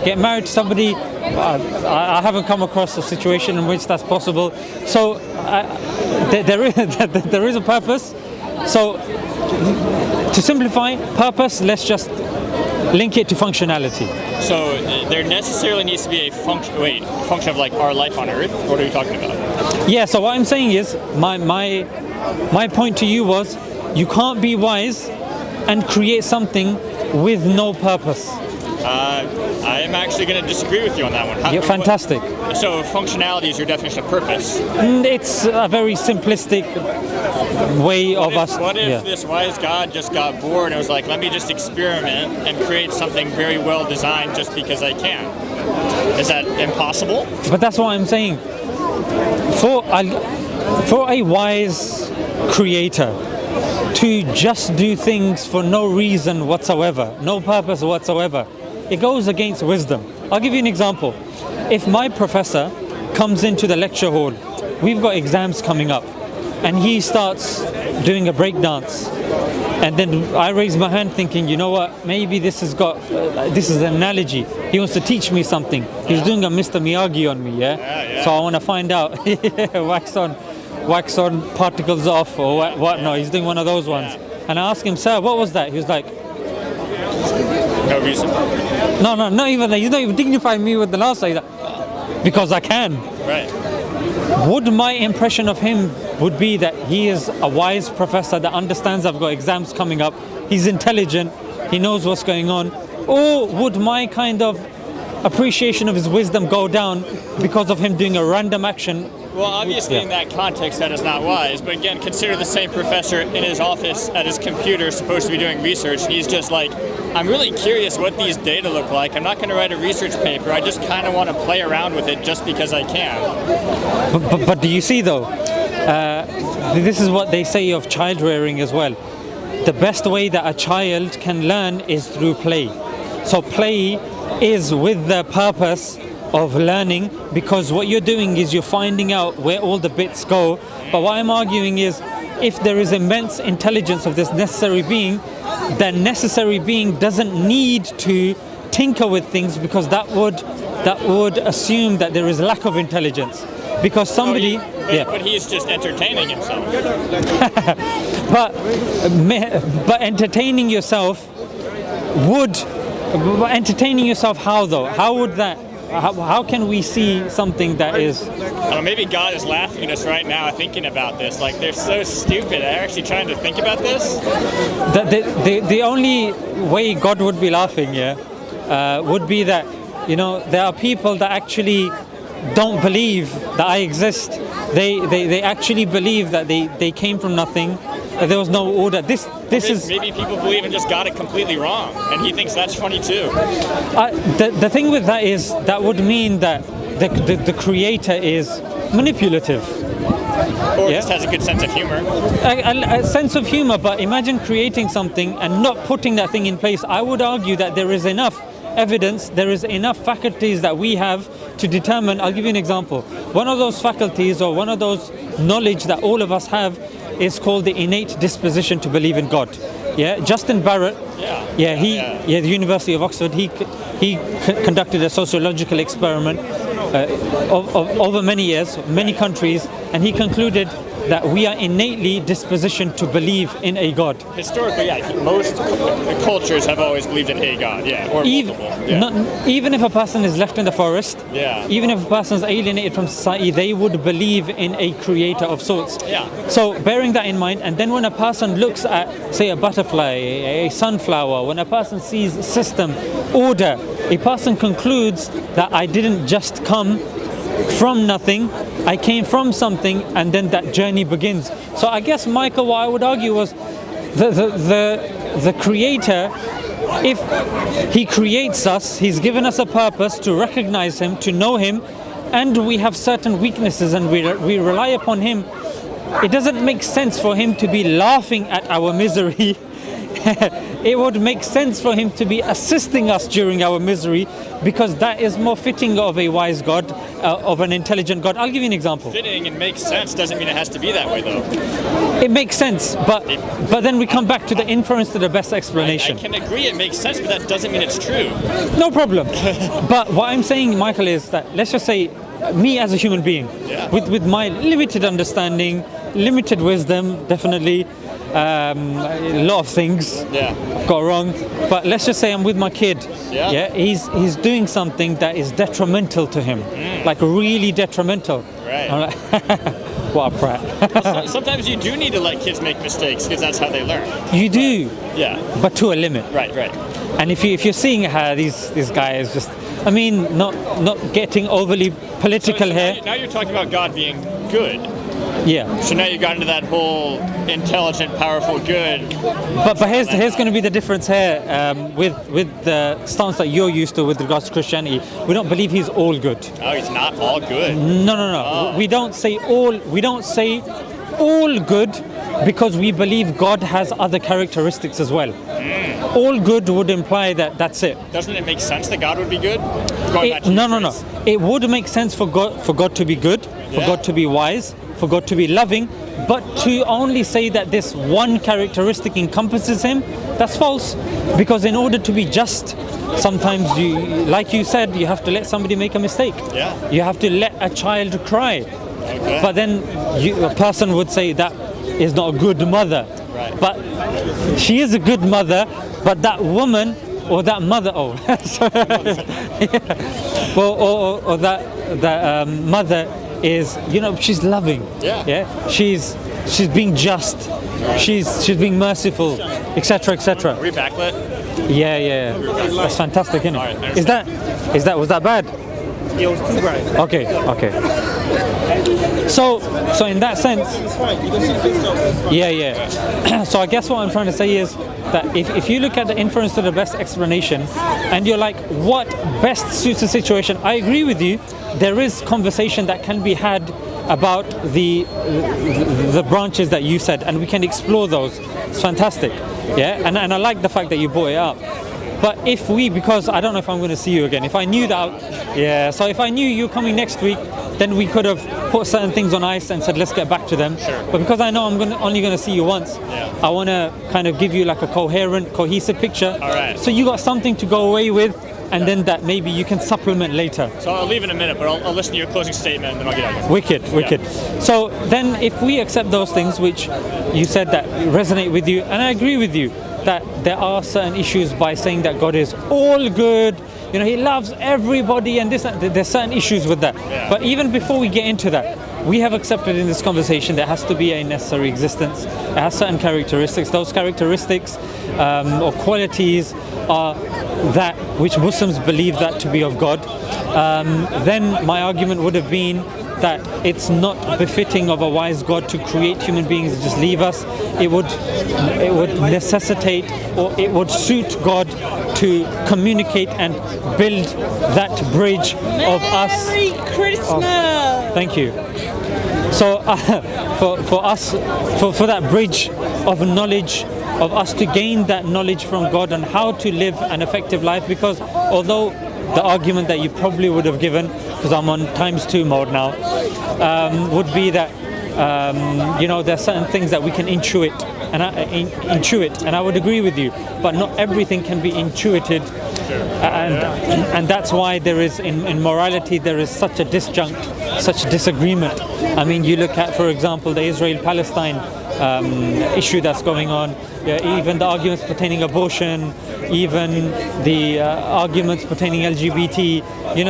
get married to somebody? I haven't come across a situation in which that's possible. So there is a purpose. So to simplify, purpose, let's just link it to functionality. So there necessarily needs to be a function of like our life on Earth. What are you talking about? Yeah. So what I'm saying is, my point to you was, you can't be wise and create something with no purpose. I am actually going to disagree with you on that one. You're fantastic. So functionality is your definition of purpose. It's a very simplistic way of us. What if this wise God just got bored and was like, let me just experiment and create something very well designed just because I can? Is that impossible? But that's what I'm saying. For a wise creator to just do things for no reason whatsoever, no purpose whatsoever, it goes against wisdom. I'll give you an example. If my professor comes into the lecture hall, we've got exams coming up, and he starts doing a break dance, and then I raise my hand thinking, you know what, maybe this is an analogy. He wants to teach me something. He's doing a Mr. Miyagi on me, yeah? So I want to find out, wax on, particles off, or what? No, he's doing one of those ones. And I asked him, sir, what was that? He was like, no reason. No, not even that. He's not even dignifying me with the last like that. Because I can. Right. Would my impression of him would be that he is a wise professor that understands I've got exams coming up, he's intelligent, he knows what's going on? Or would my kind of appreciation of his wisdom go down because of him doing a random action? Well, obviously in that context that is not wise, but again, consider the same professor in his office at his computer supposed to be doing research. He's just like, I'm really curious what these data look like. I'm not going to write a research paper. I just kind of want to play around with it just because I can. But do you see though, this is what they say of child rearing as well. The best way that a child can learn is through play. So play is with the purpose of learning, because what you're doing is you're finding out where all the bits go. But what I'm arguing is, if there is immense intelligence of this necessary being, the necessary being doesn't need to tinker with things, because that would assume that there is lack of intelligence. Because somebody, but he's just entertaining himself. but entertaining yourself how though? How would that? How can we see something that is? Maybe God is laughing at us right now thinking about this. Like, they're so stupid. They're actually trying to think about this. The only way God would be laughing, would be that, there are people that actually don't believe that I exist. They actually believe that they came from nothing. That there was no order. This is maybe people believe and just got it completely wrong, and he thinks that's funny too. The thing with that is that would mean that the creator is manipulative. Or just has a good sense of humor. A sense of humor, but imagine creating something and not putting that thing in place. I would argue that there is enough evidence, there is enough faculties that we have to determine. I'll give you an example. One of those faculties, or one of those knowledge that all of us have is called the innate disposition to believe in God. Yeah, Justin Barrett. The University of Oxford. He conducted a sociological experiment over many years, many countries, and he concluded that we are innately dispositioned to believe in a God. Historically, most cultures have always believed in a God, or multiple. Even if a person is left in the forest, even if a person is alienated from society, they would believe in a creator of sorts. So bearing that in mind, and then when a person looks at, say, a butterfly, a sunflower, when a person sees system, order, a person concludes that I didn't just come from nothing, I came from something, and then that journey begins. So I guess, Michael, what I would argue was the creator, if he creates us, he's given us a purpose to recognize him, to know him, and we have certain weaknesses and we rely upon him. It doesn't make sense for him to be laughing at our misery. It would make sense for him to be assisting us during our misery, because that is more fitting of a wise God, of an intelligent God. I'll give you an example. Fitting and makes sense doesn't mean it has to be that way, though. It makes sense, but then we come back to the inference to the best explanation. I can agree it makes sense, but that doesn't mean it's true. No problem. But what I'm saying, Michael, is that, let's just say, me as a human being, with my limited understanding, limited wisdom, definitely, a lot of things got wrong, but let's just say I'm with my kid. He's doing something that is detrimental to him, like really detrimental. Right. I'm like, what a prat. Sometimes you do need to let kids make mistakes, because that's how they learn. You do. But to a limit. Right. And if you're seeing how these guys just, I mean, not getting overly political here. Now you're talking about God being good. So now you got into that whole intelligent, powerful good. But here's going to be the difference here with the stance that you're used to with regards to Christianity. We don't believe he's all good. Oh, he's not all good. No. Oh. We don't say all good, because we believe God has other characteristics as well. All good would imply that that's it. Doesn't it make sense that God would be good? No. It would make sense for God to be good, for God to be wise, for God to be loving, but to only say that this one characteristic encompasses him, that's false. Because in order to be just, sometimes like you said, you have to let somebody make a mistake. You have to let a child cry. But then a person would say that is not a good mother. But she is a good mother, but that woman or that mother, or that mother is, she's loving. She's being just. She's being merciful, etc., etc. Are we backlit? Yeah. That's fantastic, isn't it? Right, was that bad? It was too bright. Okay. So in that sense, It's fine. You can see face now. It's fine. Yeah. So I guess what I'm trying to say is that if you look at the inference to the best explanation, and you're like, what best suits the situation? I agree with you. There is conversation that can be had about the branches that you said, and we can explore those. It's fantastic. And I like the fact that you brought it up. But because I don't know if I'm going to see you again. If I knew that, so if I knew you were coming next week, then we could have put certain things on ice and said, let's get back to them. But because I know I'm only going to see you once, I want to kind of give you like a coherent, cohesive picture. So you got something to go away with, and then that maybe you can supplement later. So I'll leave in a minute, but I'll listen to your closing statement, and then I'll get out of here. Wicked. So then if we accept those things which you said that resonate with you, and I agree with you, that there are certain issues by saying that God is all good, he loves everybody, and there's certain issues with that. But even before we get into that, we have accepted in this conversation there has to be a necessary existence. It has certain characteristics. Those characteristics or qualities are that which Muslims believe that to be of God. Then my argument would have been that it's not befitting of a wise God to create human beings and just leave us. It would necessitate, or it would suit God to communicate and build that bridge of us. Merry Christmas! Thank you. So for us, for that bridge of knowledge, of us to gain that knowledge from God on how to live an effective life, because although the argument that you probably would have given, because I'm on ×2 mode now, would be that There are certain things that we can intuit, and I would agree with you. But not everything can be intuited, and that's why there is in morality there is such a disjunct, such disagreement. I mean, you look at, for example, the Israel-Palestine issue that's going on. Even the arguments pertaining abortion, even the arguments pertaining LGBT.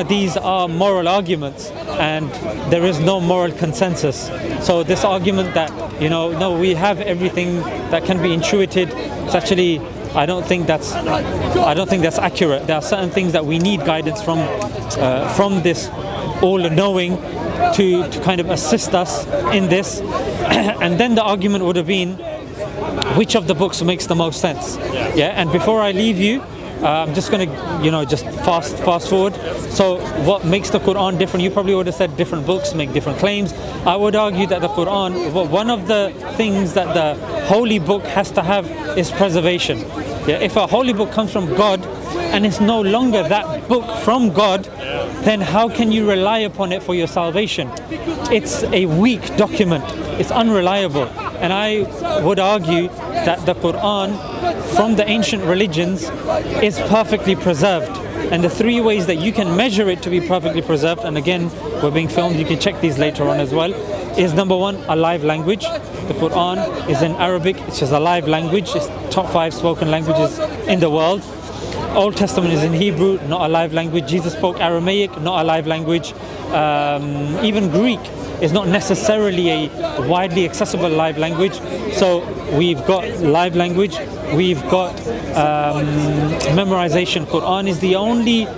These are moral arguments, and there is no moral consensus. So this argument that no, we have everything that can be intuited, it's actually, I don't think that's accurate. There are certain things that we need guidance from this all-knowing to kind of assist us in this. And then the argument would have been, which of the books makes the most sense? Yeah. And before I leave you, I'm just going to, just fast forward. So what makes the Quran different? You probably would have said different books make different claims. I would argue that the Quran, one of the things that the holy book has to have is preservation. Yeah. If a holy book comes from God and it's no longer that book from God, then how can you rely upon it for your salvation? It's a weak document. It's unreliable. And I would argue that the Quran from the ancient religions is perfectly preserved. And the three ways that you can measure it to be perfectly preserved, and again, we're being filmed, you can check these later on as well, is number one, a live language. The Quran is in Arabic, it's just a live language. It's top 5 spoken languages in the world. Old Testament is in Hebrew, not a live language. Jesus spoke Aramaic, not a live language. Even Greek is not necessarily a widely accessible live language. So we've got live language, we've got memorization. Quran is the only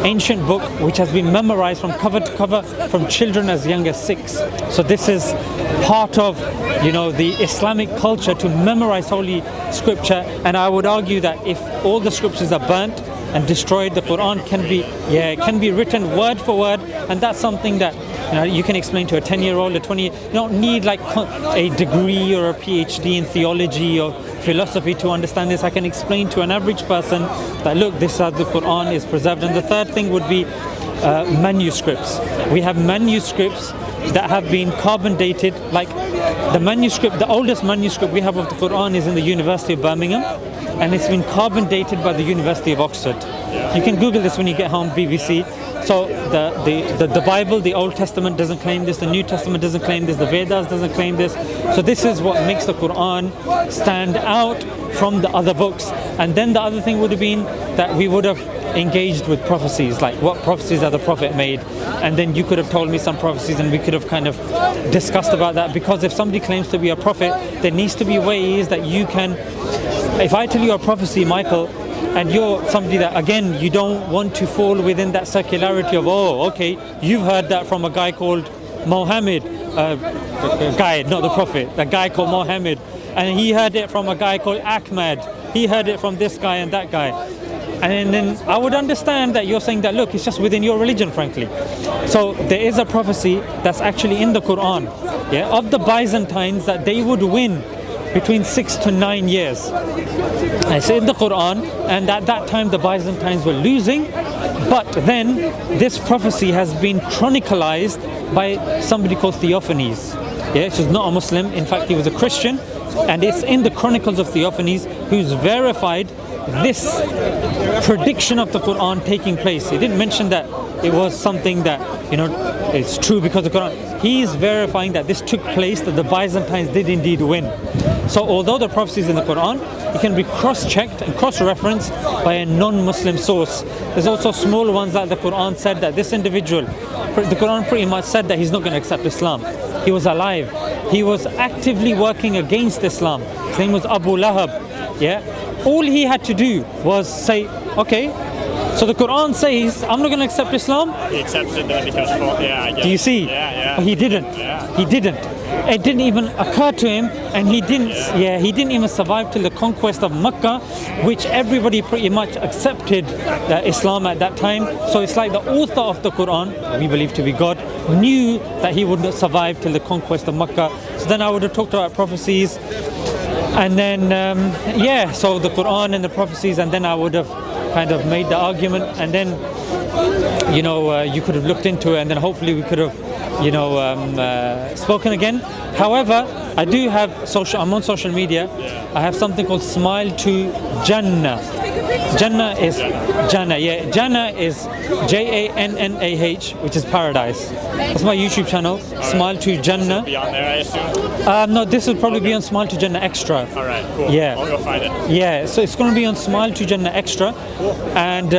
ancient book which has been memorized from cover to cover from children as young as 6. So this is part of the Islamic culture to memorize holy scripture. And I would argue that if all the scriptures are burnt and destroyed, the Quran can be written word for word, and that's something that you can explain to a 10-year-old, a 20. You don't need like a degree or a PhD in theology or philosophy to understand this. I can explain to an average person that look, this is how the Quran is preserved. And the third thing would be manuscripts. We have manuscripts that have been carbon dated. Like the oldest manuscript we have of the Quran is in the University of Birmingham, and it's been carbon dated by the University of Oxford. You can Google this when you get home, BBC. So the Bible, the Old Testament doesn't claim this, the New Testament doesn't claim this, the Vedas doesn't claim this. So this is what makes the Quran stand out from the other books. And then the other thing would have been that we would have engaged with prophecies, like what prophecies are the Prophet made, and then you could have told me some prophecies and we could have kind of discussed about that. Because if somebody claims to be a prophet, there needs to be ways that you can, if I tell you a prophecy, Michael, and you're somebody that, again, you don't want to fall within that circularity of, oh, okay, you've heard that from a guy called Mohammed, a guy, not the Prophet, a guy called Mohammed, and he heard it from a guy called Ahmad, he heard it from this guy and that guy. And then I would understand that you're saying that, look, it's just within your religion, frankly. So there is a prophecy that's actually in the Quran, of the Byzantines, that they would win between 6 to 9 years. It's in the Quran, and at that time the Byzantines were losing, but then this prophecy has been chronicalized by somebody called Theophanes. She's not a Muslim, in fact he was a Christian, and it's in the Chronicles of Theophanes who's verified this prediction of the Quran taking place. He didn't mention that it was something that, it's true because of the Quran. He's verifying that this took place, that the Byzantines did indeed win. So although the prophecy is in the Quran, it can be cross-checked and cross-referenced by a non-Muslim source. There's also small ones like the Quran said that this individual, the Quran pretty much said that he's not going to accept Islam. He was alive. He was actively working against Islam. His name was Abu Lahab. All he had to do was say, okay, so the Quran says, I'm not going to accept Islam. He accepted that because, I guess. Do you see? Yeah. He didn't. Yeah. He didn't. It didn't even occur to him, and he didn't. He didn't even survive till the conquest of Mecca, which everybody pretty much accepted Islam at that time. So it's like the author of the Quran, we believe to be God, knew that he would not survive till the conquest of Mecca. So then I would have talked about prophecies, and then so the Quran and the prophecies, and then I would have kind of made the argument, and then you could have looked into it, and then hopefully we could have spoken again. However, I do have I'm on social media. I have something called SMILE2JANNAH. Jannah is Jannah, yeah. Jannah is JANNAH, which is paradise. That's my YouTube channel, SMILE2JANNAH. Be on there, I assume? No, this will probably be on SMILE2JANNAH Extra. Alright, cool. Yeah. I'll go find it. Yeah, so it's going to be on SMILE2JANNAH Extra. Cool. And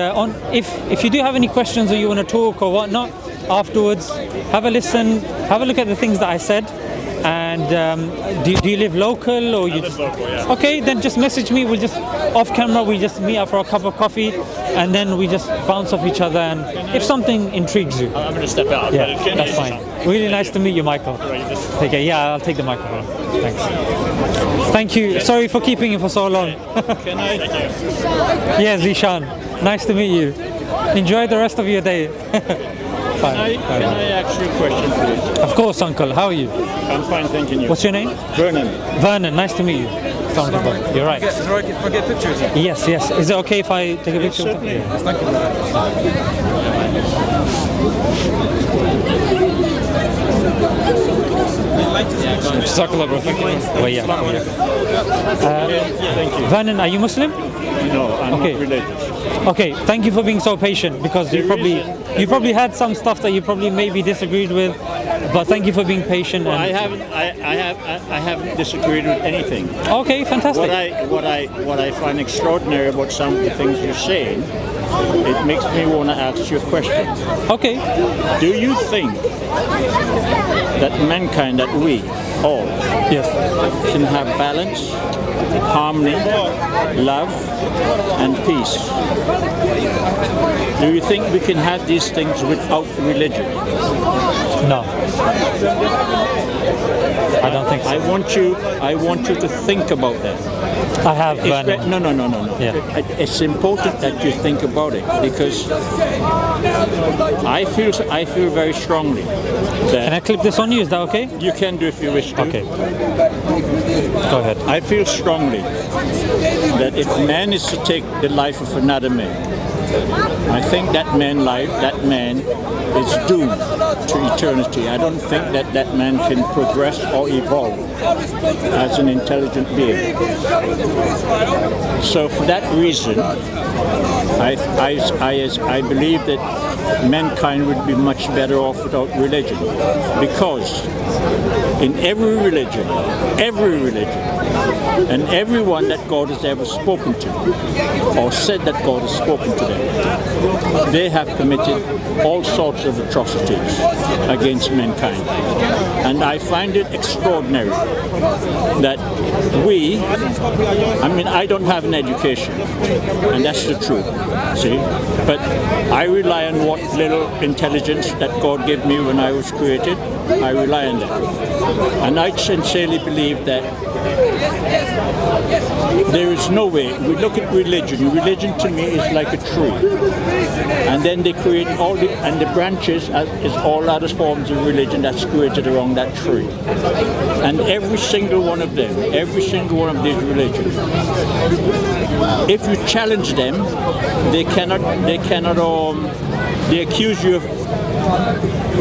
if you do have any questions or you want to talk or whatnot, afterwards, have a listen, have a look at the things that I said. And do you live local or you? I live local, yeah. Okay, then just message me. We'll just off camera. We just meet up for a cup of coffee, and then we just bounce off each other. And if something intrigues you, I'm gonna step out. yeah, that's fine. Really nice to meet you, Michael. Take care. Yeah, I'll take the microphone. Thanks. Thank you. Sorry for keeping you for so long. Can I? Thank you. Yeah, Zishan. Nice to meet you. Enjoy the rest of your day. Can I ask you a question, please? Of course, Uncle. How are you? I'm fine, thanking you. What's your name? Vernon. Vernon. Nice to meet you. Sounds good. You're right. Forget pictures. Yes, yes. Is it okay if I take a picture? Certainly. Yeah. Thank Jazakallah, bro. Thank you. Well, yeah. Thank you. Vernon, are you Muslim? No, I'm Okay. not religious. Okay, thank you for being so patient, because you probably had some stuff that you probably maybe disagreed with, but thank you for being patient. Well, And I haven't disagreed with anything. okay, fantastic. What I find extraordinary about some of the things you're saying, it makes me want to ask you a question. Okay, Do you think that mankind, that we all, yes. can have balance, harmony, love, and peace? Do you think we can have these things without religion? No, I don't think so. I want you to think about that. I have Vernon. No. Yeah. It's important that you think about it, because I feel very strongly Can I that clip this on you? Is that okay? you can do if you wish to. Okay. Go ahead. I feel strongly that if man is to take the life of another man, I think that man is doomed to eternity. I don't think that man can progress or evolve as an intelligent being. So for that reason, I believe that mankind would be much better off without religion, because in every religion, and everyone that God has ever spoken to, or said that God has spoken to them, they have committed all sorts of atrocities against mankind. And I find it extraordinary that I don't have an education, and that's the truth, see? But I rely on what little intelligence that God gave me when I was created. I rely on that. And I sincerely believe that there is no way. We look at religion. Religion to me is like a tree, and then they create and the branches is all other forms of religion that's created around that tree. And every single one of these religions, if you challenge them, they accuse you of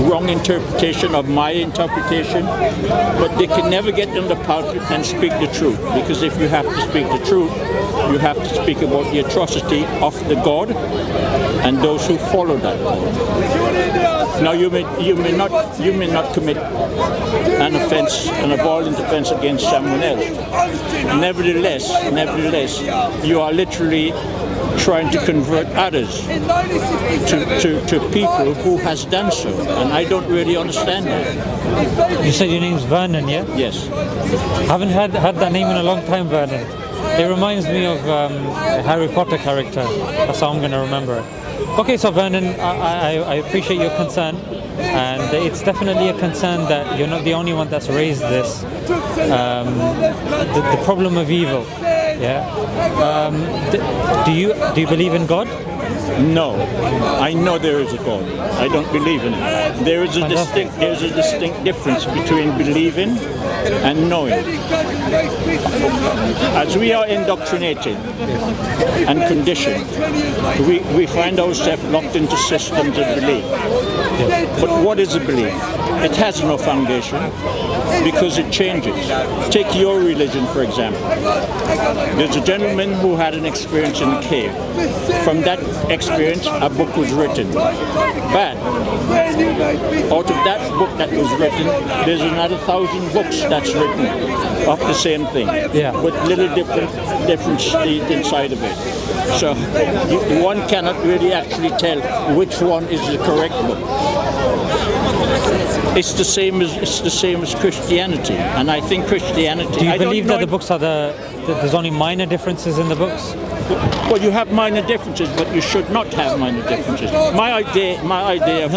wrong interpretation of my interpretation, but they can never get in the pulpit and speak the truth, because if you have to speak the truth, you have to speak about the atrocity of the God and those who follow that God. Now you may not commit an offense, a violent offense against someone else. Nevertheless, you are literally trying to convert others to people who has done so, and I don't really understand that. You said your name's Vernon, yeah? Yes. I haven't had that name in a long time, Vernon. It reminds me of a Harry Potter character. That's how I'm going to remember it. Okay, so Vernon, I appreciate your concern, and it's definitely a concern that you're not the only one that's raised this, the problem of evil. Yeah. Do you believe in God? No, I know there is a God. I don't believe in it. There is a distinct difference between believing and knowing. as we are indoctrinated and conditioned, we find ourselves locked into systems of belief. But what is a belief? It has no foundation because it changes. Take your religion, for example. There's a gentleman who had an experience in a cave. From that experience, a book was written. Bad. Out of that book that was written, there's another 1,000 books that's written of the same thing, with little difference inside of it. So one cannot really actually tell which one is the correct book. It's the same as Christianity, and I think Christianity. Do you believe that the books are that there's only minor differences in the books? Well, you have minor differences, but you should not have minor differences. My idea of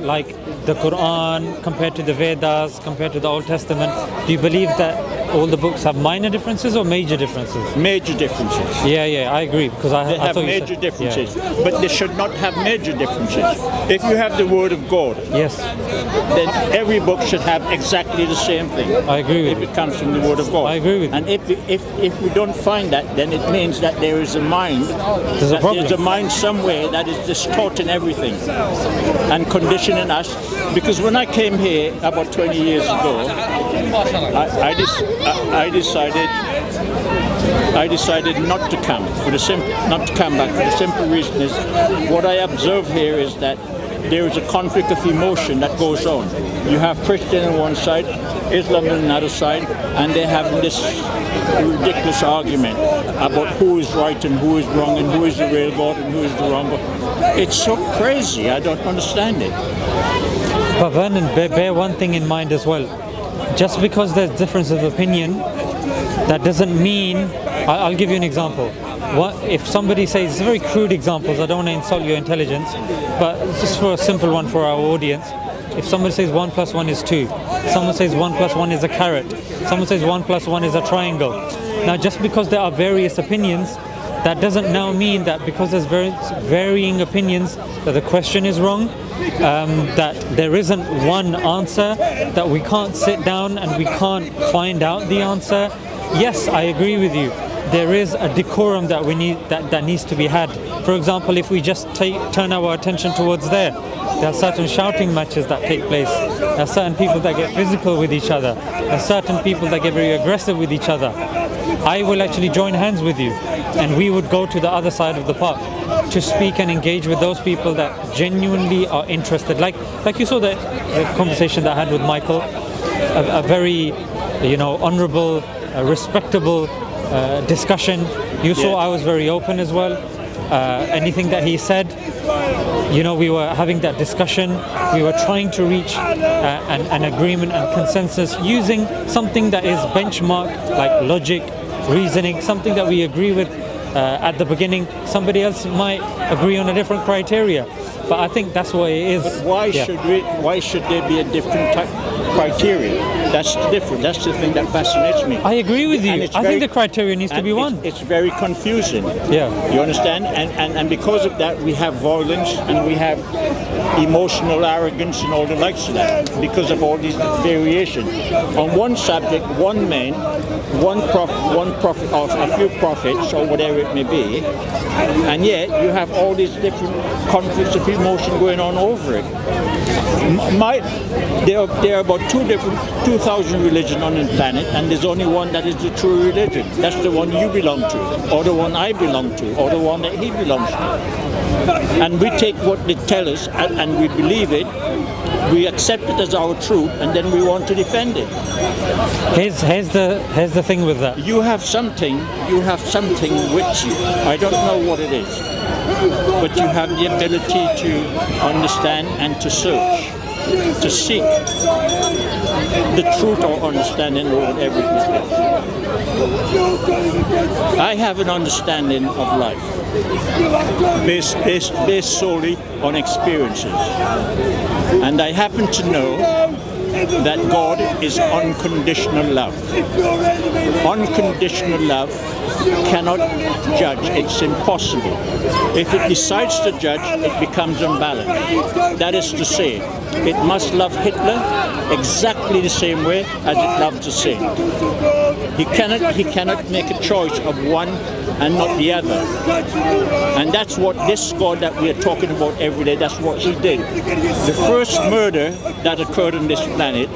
like the Quran compared to the Vedas, compared to the Old Testament. Do you believe that all the books have minor differences or major differences? Major differences. Yeah, I agree, because they have major differences, but they should not have major differences. If you have the Word of God, yes, then every book should have exactly the same thing. I agree with you. If it comes from the Word of God. I agree with you. And if we don't find that, then it means that there is a mind. There's a mind somewhere that is distorting everything and conditioning us. Because when I came here about 20 years ago, I decided not to come back for the simple reason is what I observe here is that there is a conflict of emotion that goes on. You have Christian on one side, Islam on another side, and they're having this ridiculous argument about who is right and who is wrong and who is the real God and who is the wrong God. It's so crazy, I don't understand it. But Vernon, bear one thing in mind as well. Just because there's difference of opinion, that doesn't mean. I'll give you an example. If somebody says, it's very crude examples, I don't want to insult your intelligence, but just for a simple one for our audience. If somebody says 1 + 1 is 2, someone says 1 + 1 is a carrot, someone says 1 + 1 is a triangle. Now, just because there are various opinions, that doesn't now mean that because there's varying opinions that the question is wrong, that there isn't one answer, that we can't sit down and we can't find out the answer. Yes, I agree with you. There is a decorum that we need that needs to be had. For example, if we just turn our attention towards there are certain shouting matches that take place. There are certain people that get physical with each other. There are certain people that get very aggressive with each other. I will actually join hands with you, and we would go to the other side of the park to speak and engage with those people that genuinely are interested. Like you saw the conversation that I had with Michael, a very, honourable, respectable discussion. You saw I was very open as well. Anything that he said, we were having that discussion. We were trying to reach an agreement and consensus using something that is benchmark, like logic, reasoning, something that we agree with at the beginning. Somebody else might agree on a different criteria, but I think that's what it is. But why should there be a different type criteria? That's different. That's the thing that fascinates me. I agree with you. I think the criteria needs to be one. It's very confusing. Yeah. You understand? And because of that, we have violence and we have emotional arrogance and all the likes of that because of all these variations. On one subject, one man, one prophet, or a few prophets, or whatever it may be, and yet you have all these different conflicts of emotion going on over it. There are about 2,000 religions on the planet, and there's only one that is the true religion. That's the one you belong to, or the one I belong to, or the one that he belongs to. And we take what they tell us and we believe it, we accept it as our truth, and then we want to defend it. Here's the thing with that. You have something which I don't know what it is, but you have the ability to understand and to search, to seek the truth or understanding or whatever it is. I have an understanding of life based solely on experiences, and I happen to know that God is unconditional love. Unconditional love cannot judge. It's impossible. If it decides to judge, it becomes unbalanced. That is to say, it must love Hitler exactly the same way as it loves a saint. He cannot make a choice of one and not the other. And that's what this God that we are talking about every day, that's what he did. The first murder that occurred on this planet,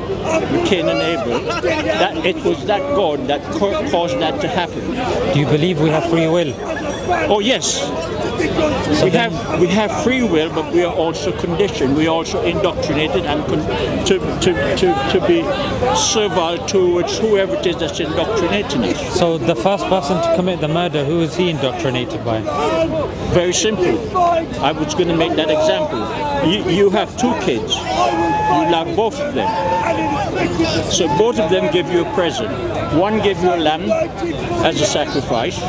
with Cain and Abel, that it was that God that caused that to happen. Do you believe we have free will? Oh yes. So We have free will, but we are also conditioned. We are also indoctrinated and to be servile towards whoever it is that's indoctrinating us. So the first person to commit the murder, who is he indoctrinated by? Very simple. I was going to make that example. You have two kids. You love both of them. So both of them give you a present. One give you a lamb as a sacrifice.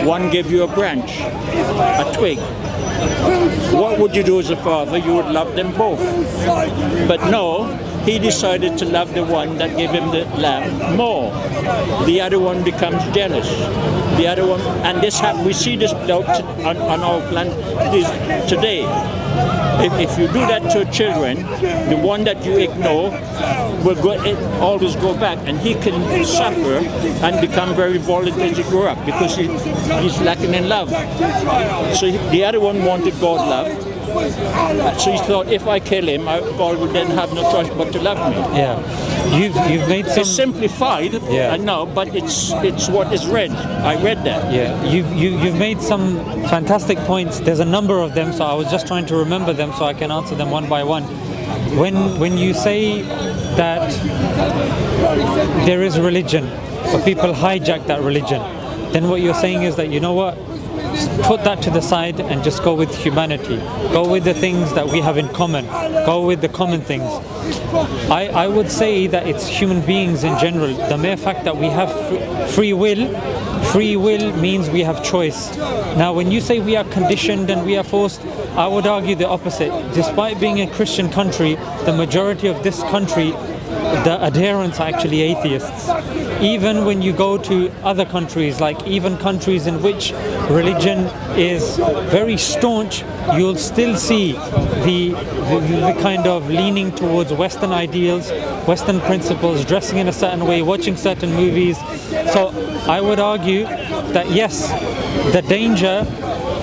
One give you a branch, a twig. What would you do as a father? You would love them both. But no, he decided to love the one that gave him the lamb more. The other one becomes jealous. The other one, and this we see this on our planet today. If you do that to children, the one that you ignore will always go back, and he can suffer and become very violent as he grow up because he's lacking in love. So the other one wanted God love. So he thought, if I kill him, God will then have no choice but to love me. Yeah, you've made some. It's simplified, Yeah. I know, but it's what is read. I read that. Yeah, you've made some fantastic points. There's a number of them, so I was just trying to remember them so I can answer them one by one. When you say that there is religion, but people hijack that religion, then what you're saying is that, you know what? Put that to the side and just go with humanity. Go with the things that we have in common. Go with the common things. I would say that it's human beings in general. The mere fact that we have free will means we have choice. Now, when you say we are conditioned and we are forced, I would argue the opposite. Despite being a Christian country, the majority of this country, the adherents are actually atheists. Even when you go to other countries, like even countries in which religion is very staunch, you'll still see the kind of leaning towards Western ideals, Western principles, dressing in a certain way, watching certain movies. So I would argue that yes, the danger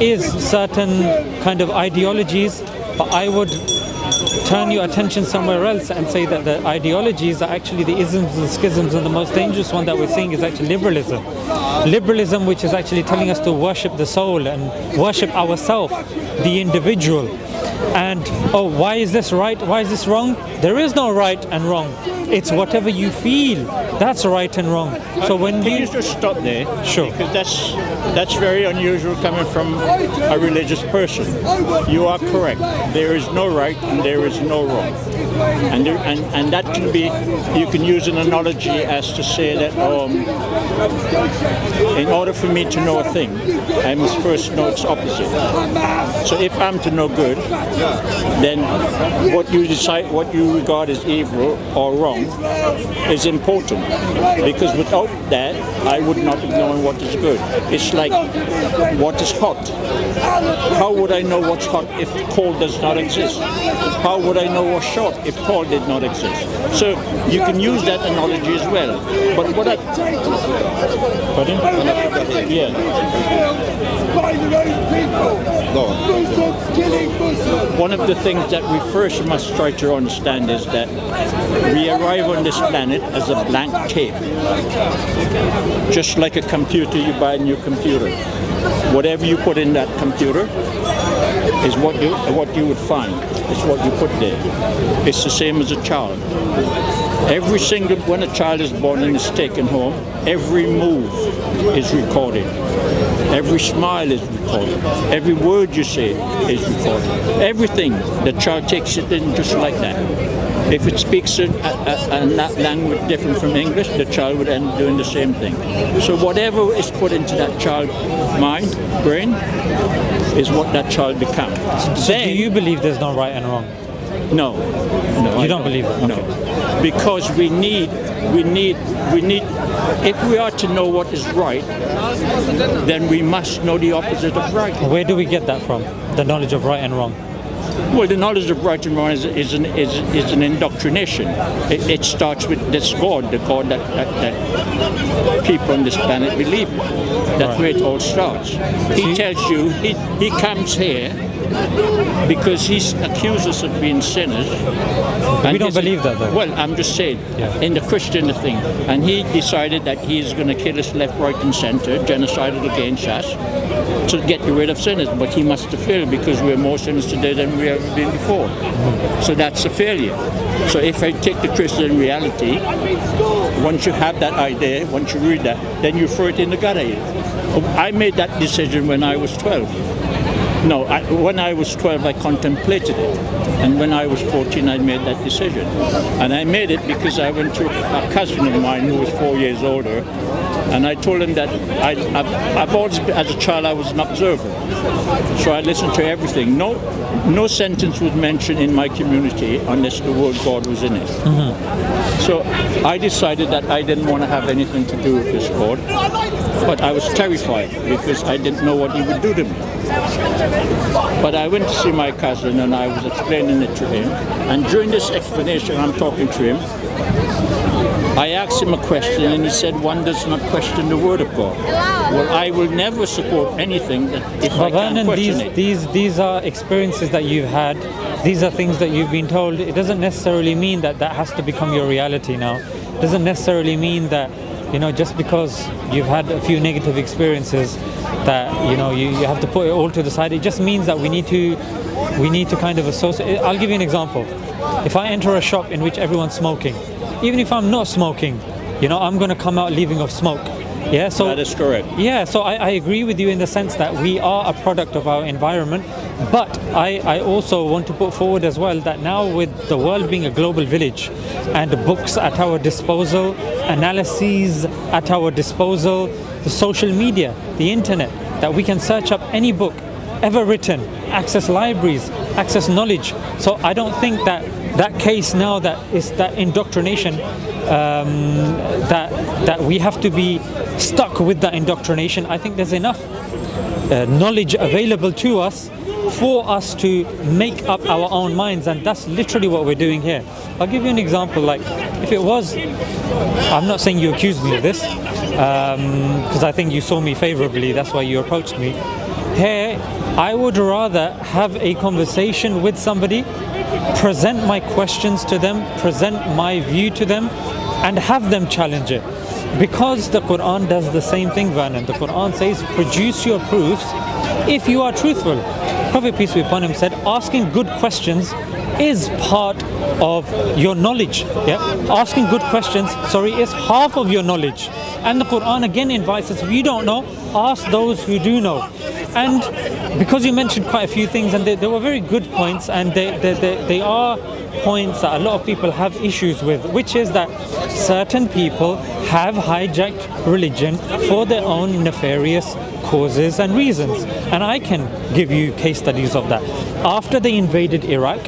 is certain kind of ideologies, but I would turn your attention somewhere else and say that the ideologies are actually the isms and schisms, and the most dangerous one that we're seeing is actually liberalism. Liberalism, which is actually telling us to worship the soul and worship ourselves, the individual. And why is this right? Why is this wrong? There is no right and wrong. It's whatever you feel. That's right and wrong. So when Can you just stop there? Sure. Because that's very unusual coming from a religious person. You are correct. There is no right and there is no wrong. And that can be, you can use an analogy as to say that in order for me to know a thing, I must first know its opposite. So if I'm to know good, then what you regard as evil or wrong is important, because without that I would not be knowing what is good. It's like what is hot. How would I know what's hot if cold does not exist? How would I know what's short if tall did not exist? So you can use that analogy as well. But what I... Pardon? Yeah. One of the things that we first must try to understand is that we arrive on this planet as a blank tape. Just like a computer, you buy a new computer. Whatever you put in that computer is what you would find. It's what you put there. It's the same as a child. When a child is born and is taken home, every move is recorded. Every smile is recorded. Every word you say is recorded. Everything, the child takes it in just like that. If it speaks a language different from English, the child would end up doing the same thing. So whatever is put into that child's mind, brain, is what that child becomes. So do you believe there's no right and wrong? No. You don't believe it? No. Because we need, if we are to know what is right, then we must know the opposite of right. Where do we get that from? The knowledge of right and wrong? Well, the knowledge of right and wrong is an indoctrination. It starts with this God, the God that people on this planet believe in. That's where it all starts. He tells you, he comes here because he accuses us of being sinners. We don't believe that, though. Well, I'm just saying, in the Christian thing. And he decided that he's going to kill us left, right and center, genocidal against us, to get rid of sinners. But he must have failed because we're more sinners today than we ever been before. So that's a failure. So if I take the Christian reality, once you have that idea, once you read that, then you throw it in the gutter. I made that decision when I was 12. No, when I was 12, I contemplated it. And when I was 14, I made that decision. And I made it because I went to a cousin of mine who was 4 years older. And I told him that I've always been, as a child, I was an observer. So I listened to everything. No sentence was mentioned in my community unless the word God was in it. So I decided that I didn't want to have anything to do with this God. But I was terrified because I didn't know what he would do to me. But I went to see my cousin and I was explaining it to him. And during this explanation, I'm talking to him. I asked him a question and he said, one does not question the word of God. Well, I will never support anything that if I can't question it. These are experiences that you've had. These are things that you've been told. It doesn't necessarily mean that that has to become your reality now. It doesn't necessarily mean that, just because you've had a few negative experiences that, you have to put it all to the side. It just means that we need to kind of associate. I'll give you an example. If I enter a shop in which everyone's smoking, even if I'm not smoking, I'm going to come out leaving of smoke. Yeah, so that is correct. Yeah, so I agree with you in the sense that we are a product of our environment, but I also want to put forward as well that now with the world being a global village and books at our disposal, analyses at our disposal, the social media, the internet, that we can search up any book ever written, access libraries, access knowledge. So I don't think that case now that is that indoctrination, that we have to be stuck with that indoctrination. I think there's enough knowledge available to us for us to make up our own minds, and that's literally what we're doing here. I'll give you an example. Like, if it was, I'm not saying you accused me of this, because I think you saw me favorably, that's why you approached me. Here, I would rather have a conversation with somebody, present my questions to them, present my view to them, and have them challenge it. Because the Quran does the same thing, Vernon. The Quran says, produce your proofs if you are truthful. Prophet, peace be upon him, said, asking good questions is part of your knowledge. Yeah? Asking good questions, is half of your knowledge. And the Quran again invites us, if you don't know, ask those who do know. And because you mentioned quite a few things, and they were very good points, and they are points that a lot of people have issues with, which is that certain people have hijacked religion for their own nefarious causes and reasons. And I can give you case studies of that. After they invaded Iraq,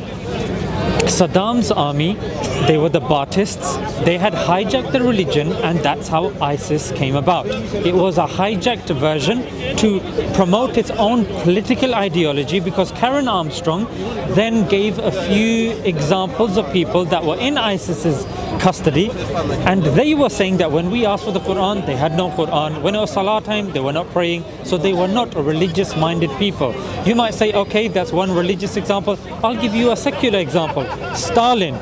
Saddam's army, they were the Baathists, they had hijacked the religion, and that's how ISIS came about. It was a hijacked version to promote its own political ideology, because Karen Armstrong then gave a few examples of people that were in ISIS's custody, and they were saying that when we asked for the Quran, they had no Quran. When it was Salah time, they were not praying, so they were not religious-minded people. You might say, okay, that's one religious example. I'll give you a secular example. Stalin,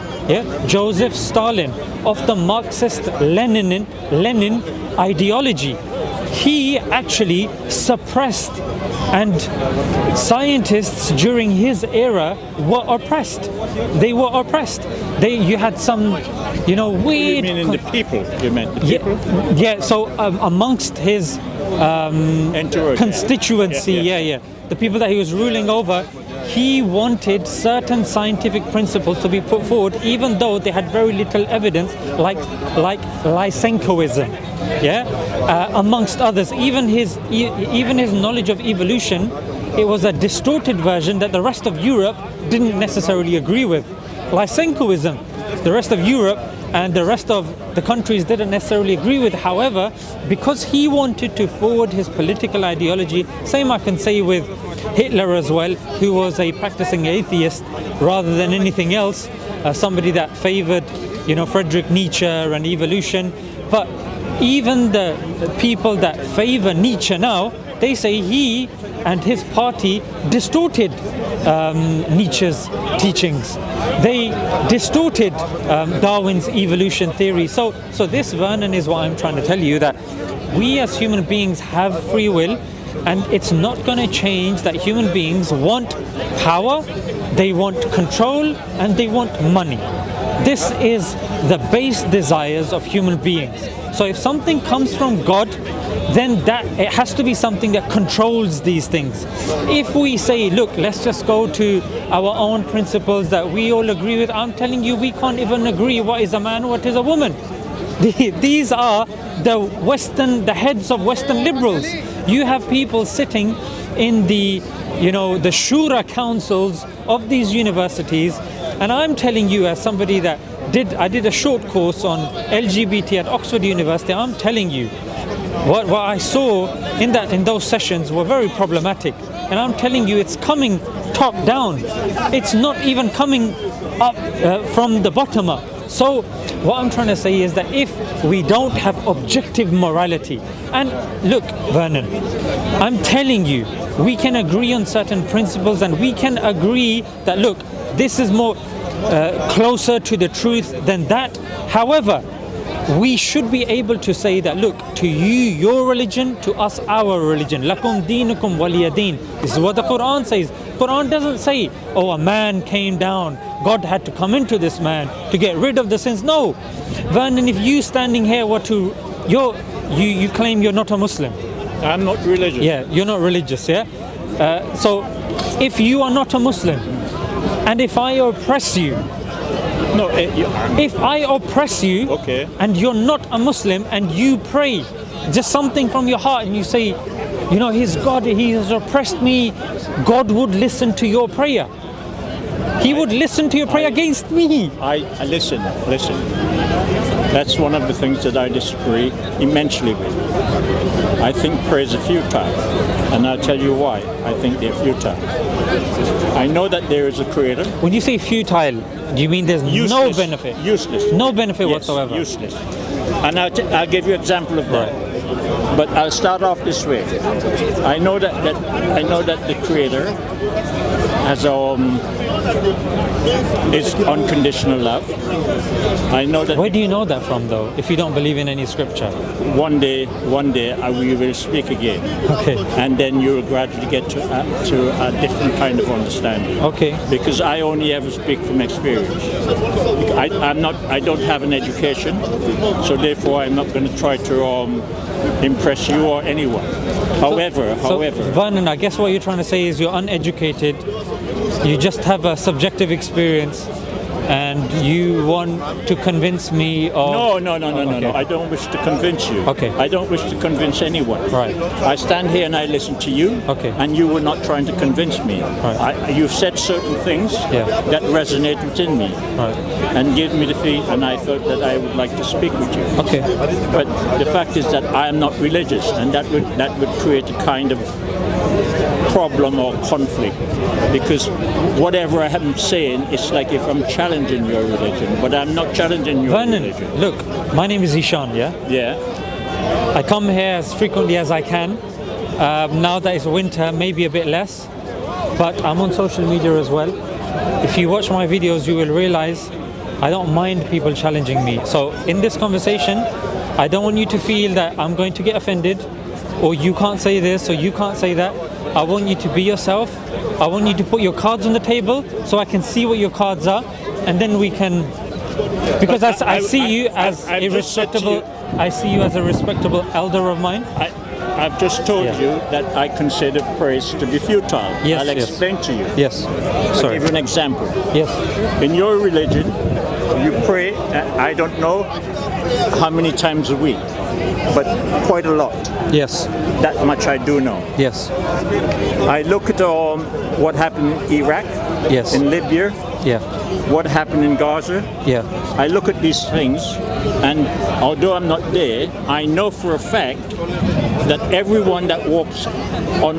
Joseph Stalin, of the Marxist-Lenin ideology. He actually suppressed, and scientists during his era were oppressed. They were oppressed. You had some, weird. You mean in the people? You meant the people? Yeah. So amongst his constituency, the people that he was ruling over, he wanted certain scientific principles to be put forward, even though they had very little evidence, like Lysenkoism. Amongst others, even his knowledge of evolution, it was a distorted version that the rest of Europe didn't necessarily agree with. Lysenkoism, the rest of Europe and the rest of the countries didn't necessarily agree with. However, because he wanted to forward his political ideology, same I can say with Hitler as well, who was a practicing atheist rather than anything else, somebody that favored, Friedrich Nietzsche and evolution. But even the people that favor Nietzsche now, they say he and his party distorted Nietzsche's teachings. They distorted Darwin's evolution theory. So this, Vernon, is what I'm trying to tell you, that we as human beings have free will, and it's not going to change that human beings want power, they want control, and they want money. This is the base desires of human beings. So if something comes from God, then it has to be something that controls these things. If we say, look, let's just go to our own principles that we all agree with, I'm telling you, we can't even agree what is a man, what is a woman. These are the heads of Western liberals. You have people sitting in the shura councils of these universities, and I'm telling you, as somebody that I did a short course on LGBT at Oxford University, I'm telling you, what I saw in those sessions were very problematic. And I'm telling you, it's coming top down. It's not even coming up from the bottom up. So what I'm trying to say is that if we don't have objective morality, and look, Vernon, I'm telling you, we can agree on certain principles, and we can agree that, look, this is more closer to the truth than that. However, we should be able to say that, look, to you your religion, to us our religion. Lakum deenukum waliyadeen. This is what the Quran says. Quran doesn't say, oh, a man came down, God had to come into this man to get rid of the sins. No. Vernon, if you standing here you claim you're not a Muslim. I'm not religious. Yeah, you're not religious, yeah? So if you are not a Muslim, and if I oppress you, if I oppress you, okay, and you're not a Muslim, and you pray just something from your heart, and you say, his God, he has oppressed me, God would listen to your prayer. He would listen to your prayer against me. I listen. That's one of the things that I disagree immensely with. I think prayers are futile, and I'll tell you why I think they're futile. I know that there is a creator. When you say futile, do you mean there's useless, no benefit? Useless. No benefit Yes, whatsoever? Useless. And I'll give you an example of that. Right. But I'll start off this way. I know that the creator has is unconditional love. I know that. Where do you know that from, though, if you don't believe in any scripture? One day we will speak again. Okay. And then you'll gradually get to a different kind of understanding. Okay. Because I only ever speak from experience. I don't have an education, so therefore I'm not going to try to impress you or anyone. However, Vernon, I guess what you're trying to say is you're uneducated. You just have a subjective experience, and you want to convince me of... No. I don't wish to convince you. Okay. I don't wish to convince anyone. Right. I stand here and I listen to you. Okay. And you were not trying to convince me. Right. You've said certain things that resonate within me. Right. And gave me the feel, and I thought that I would like to speak with you. Okay. But the fact is that I am not religious, and that would create a kind of problem or conflict, because whatever I am saying, it's like if I'm challenging your religion, but I'm not challenging your religion. Vernon, look, my name is Ishan, yeah? Yeah. I come here as frequently as I can. Now that it's winter, maybe a bit less, but I'm on social media as well. If you watch my videos, you will realize I don't mind people challenging me. So in this conversation, I don't want you to feel that I'm going to get offended, or you can't say this, or you can't say that. I want you to be yourself. I want you to put your cards on the table so I can see what your cards are, and then we can, because I see you as a respectable elder of mine. I've just told you that I consider praise to be futile. Yes, I'll explain to you. Yes. I'll give you an example. Yes. In your religion, you pray, I don't know how many times a week, but quite a lot. Yes. That much I do know. Yes. I look at what happened in Iraq, yes, in Libya, Yeah. what happened in Gaza. Yeah. I look at these things, and although I'm not there, I know for a fact that everyone that walks on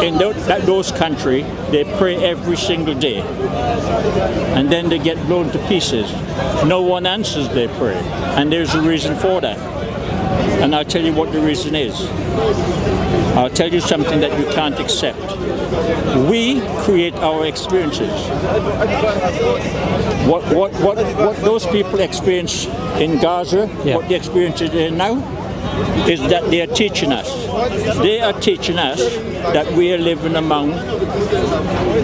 in those countries, they pray every single day, and then they get blown to pieces. No one answers their prayer, and there's a reason for that. And I'll tell you what the reason is. I'll tell you something that you can't accept. We create our experiences. What those people experience in Gaza, what the experiences there now, is that they are teaching us. They are teaching us that we are living among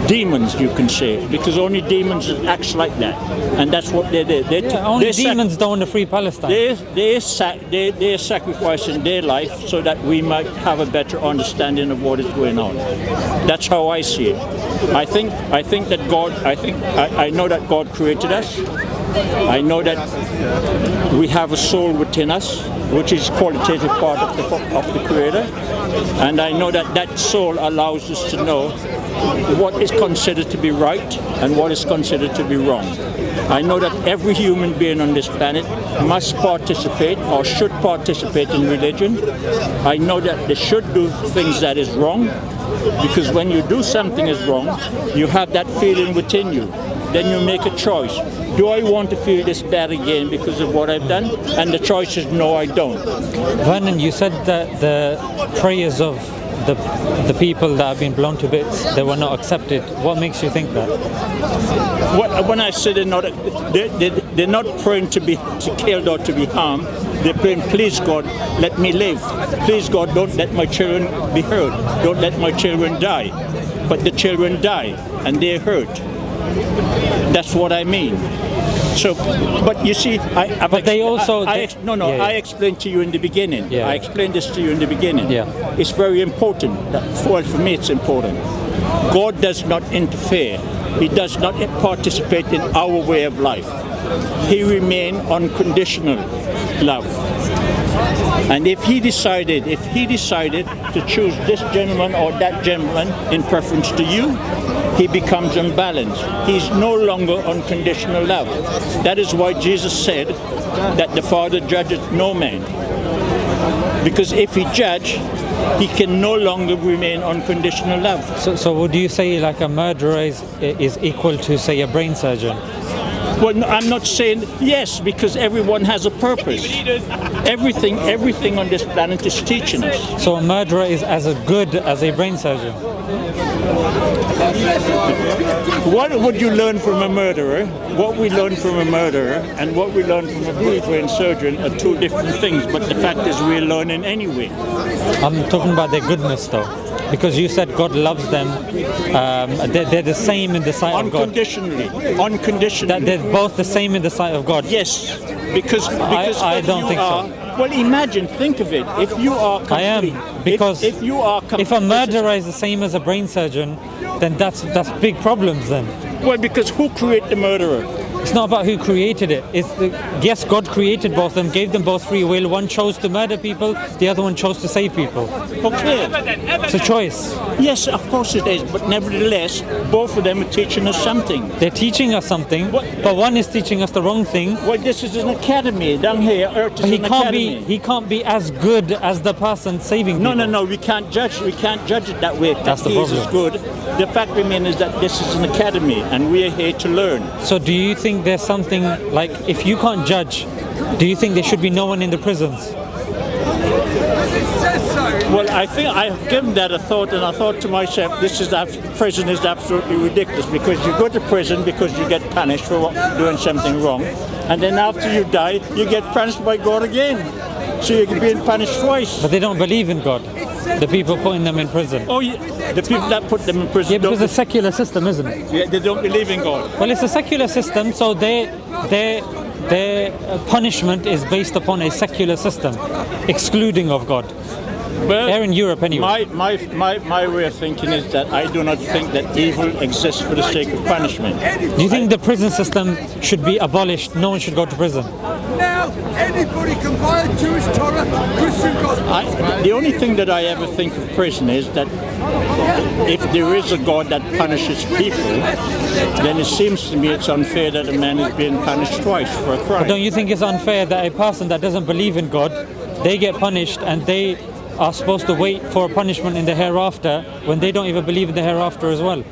demons, you can say, because only demons act like that, and that's what they did. Only demons don't want to free Palestine. They're sacrificing their life so that we might have a better understanding of what is going on. That's how I see it. I think that God. I know that God created us. I know that we have a soul within us, which is qualitative part of the Creator, and I know that that soul allows us to know what is considered to be right and what is considered to be wrong. I know that every human being on this planet must participate or should participate in religion. I know that they should do things that is wrong, because when you do something is wrong, you have that feeling within you. Then you make a choice. Do I want to feel this bad again because of what I've done? And the choice is no, I don't. Vernon, you said that the prayers of the people that have been blown to bits, they were not accepted. What makes you think that? When I say they're not praying to be killed or to be harmed, they're praying, please God, let me live. Please God, don't let my children be hurt. Don't let my children die. But the children die and they're hurt. That's what I mean. So, but you see, I explained to you in the beginning. Yeah. I explained this to you in the beginning. Yeah. It's very important. For me, it's important. God does not interfere. He does not participate in our way of life. He remains unconditional love. And if he decided to choose this gentleman or that gentleman in preference to you, he becomes unbalanced. He's no longer unconditional love. That is why Jesus said that the Father judges no man. Because if he judge, he can no longer remain unconditional love. So would you say like a murderer is equal to, say, a brain surgeon? Well, no, I'm not saying yes, because everyone has a purpose. Everything on this planet is teaching us. So a murderer is as good as a brain surgeon? What would you learn from a murderer? What we learn from a murderer and what we learn from a brain surgeon are two different things, but the fact is we're learning anyway. I'm talking about their goodness though. Because you said God loves them, they're the same in the sight of God. Unconditionally. That they're both the same in the sight of God. Yes, because I don't think so. Well, imagine, think of it. If you are complete, I am, because if a murderer is the same as a brain surgeon, then that's big problems then. Well, because who created the murderer? It's not about who created it. Yes, God created both of them, gave them both free will. One chose to murder people, the other one chose to save people. Okay. It's a choice. Yes, of course it is, but nevertheless, both of them are teaching us something. They're teaching us something, but one is teaching us the wrong thing. Well, this is an academy. Down here, Earth is an academy. He can't be as good as the person saving people. No, we can't judge it that way. That's the problem. Is good. The fact remains is that this is an academy, and we are here to learn. So do you think there's something, like, if you can't judge, do you think there should be no one in the prisons? Well, I think I've given that a thought, and I thought to myself, prison is absolutely ridiculous, because you go to prison because you get punished for doing something wrong, and then after you die, you get punished by God again. So you're being punished twice. But they don't believe in God, the people putting them in prison. Oh, yeah, the people that put them in prison. Yeah, because it's a secular system, isn't it? Yeah, they don't believe in God. Well, it's a secular system, so their punishment is based upon a secular system, excluding of God. Well, they're in Europe anyway. My way of thinking is that I do not think that evil exists for the sake of punishment. Do you think the prison system should be abolished? No one should go to prison? Now anybody can buy a Jewish Torah, Christian gospel. The only thing that I ever think of prison is that if there is a God that punishes people, then it seems to me it's unfair that a man is being punished twice for a crime. Don't you think it's unfair that a person that doesn't believe in God, they get punished and they are supposed to wait for a punishment in the hereafter when they don't even believe in the hereafter as well?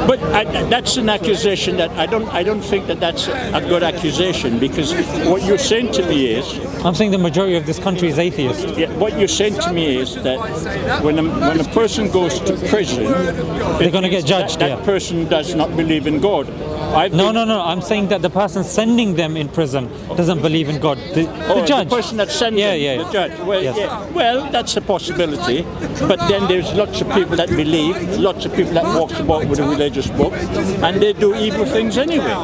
But that's an accusation that I don't think that that's a good accusation, because what you're saying to me is, I'm saying the majority of this country is atheist. yeah, what you're saying to me is that when a person goes to prison, They're going to get judged. that person does not believe in God. No. I'm saying that the person sending them in prison doesn't believe in God. The judge. The person that's sending the judge. Well, Yes. well, that's a possibility. But then there's lots of people that believe, lots of people that walk about with a religious book, and they do evil things anyway.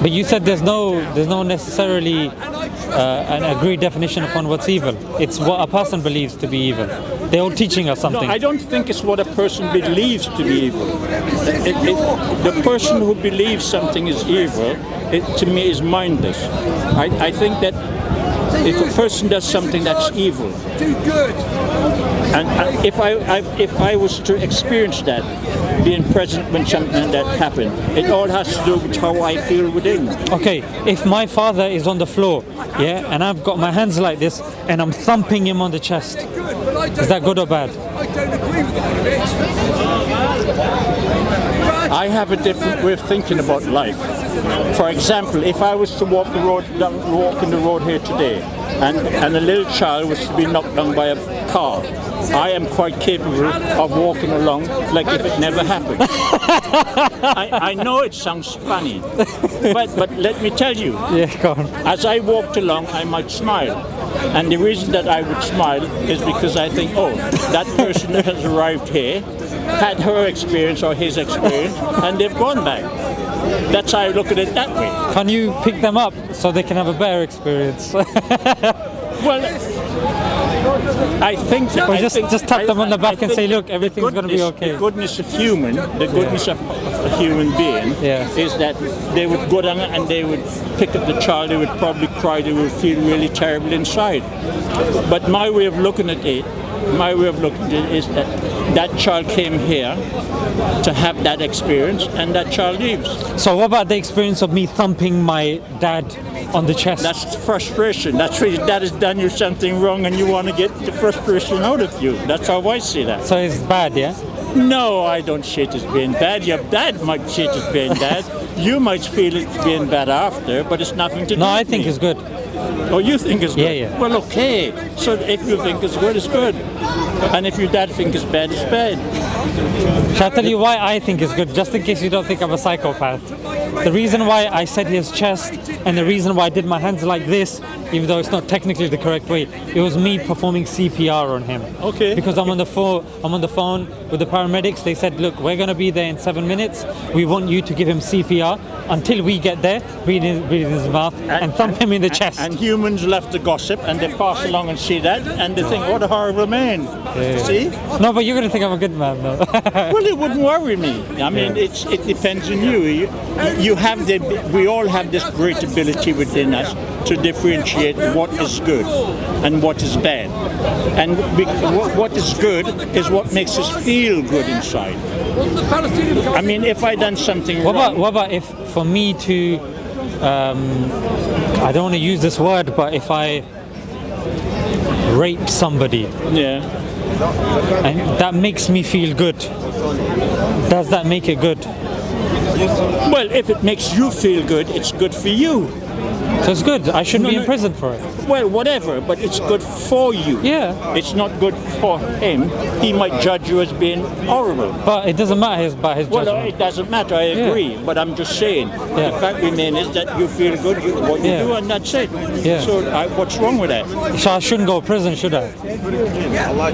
But you said there's no necessarily an agreed definition upon what's evil. It's what a person believes to be evil. They're all teaching us something. No, I don't think it's what a person believes to be evil. The person who believes something is evil, to me, is mindless. I think that if a person does something that's evil, and if I was to experience that, being present when something like that happened, it all has to do with how I feel within. Okay, if my father is on the floor, yeah, and I've got my hands like this, and I'm thumping him on the chest, is that good or bad? I don't agree with that bit. I have a different way of thinking about life. For example, if I was to walk in the road here today, and a little child was to be knocked down by a car, I am quite capable of walking along like if it never happened. I know it sounds funny, but let me tell you, Go on. as I walked along, I might smile. And the reason that I would smile is because I think, oh, that person that has arrived here had her experience or his experience, and they've gone back. That's how I look at it that way. Can you pick them up so they can have a better experience? Well, I think that Or just tap them on the back and say, look, everything's going to be okay. The goodness of human, the goodness of a human being is that they would go down and they would pick up the child, they would probably cry, they would feel really terrible inside. But my way of looking at it is that that child came here to have that experience, and that child leaves. So what about the experience of me thumping my dad on the chest? That's frustration. That's really, that has done you something wrong, and you want to get the frustration out of you. That's how I see that. So it's bad, yeah? No, I don't see it as being bad. Your dad might see it as being bad. You might feel it being bad after, but it's nothing to do No, with I think me. it's good. Oh, you think it's good? Yeah. Well, okay. So if you think it's good, it's good. And if your dad thinks it's bad, it's bad. Shall I tell you why I think it's good, just in case you don't think I'm a psychopath? The reason why I said his chest and the reason why I did my hands like this, even though it's not technically the correct way, it was me performing CPR on him. Okay. Because I'm on the phone with the paramedics. They said, look, we're going to be there in 7 minutes. We want you to give him CPR until we get there, breathe in his mouth and thump him in the chest. And humans love to gossip, and they pass along and see that, and they think, what a horrible man. See? No, but you're going to think I'm a good man, though. Well, it wouldn't worry me. I mean, it depends on you. We all have this great ability within us to differentiate what is good and what is bad. And what is good is what makes us feel good inside. I mean, if I done something wrong... What about if, for me to, I don't want to use this word, but if I rape somebody, Yeah. and that makes me feel good, does that make it good? Well, if it makes you feel good, it's good for you. So it's good. I shouldn't be in prison for it. Well, whatever, but it's good for you. Yeah. It's not good for him. He might judge you as being horrible. But it doesn't matter about his Well, judgment. it doesn't matter, I agree. But I'm just saying, the fact remains is that you feel good, what you do, and that's it. Yeah. So what's wrong with that? So I shouldn't go to prison, should I?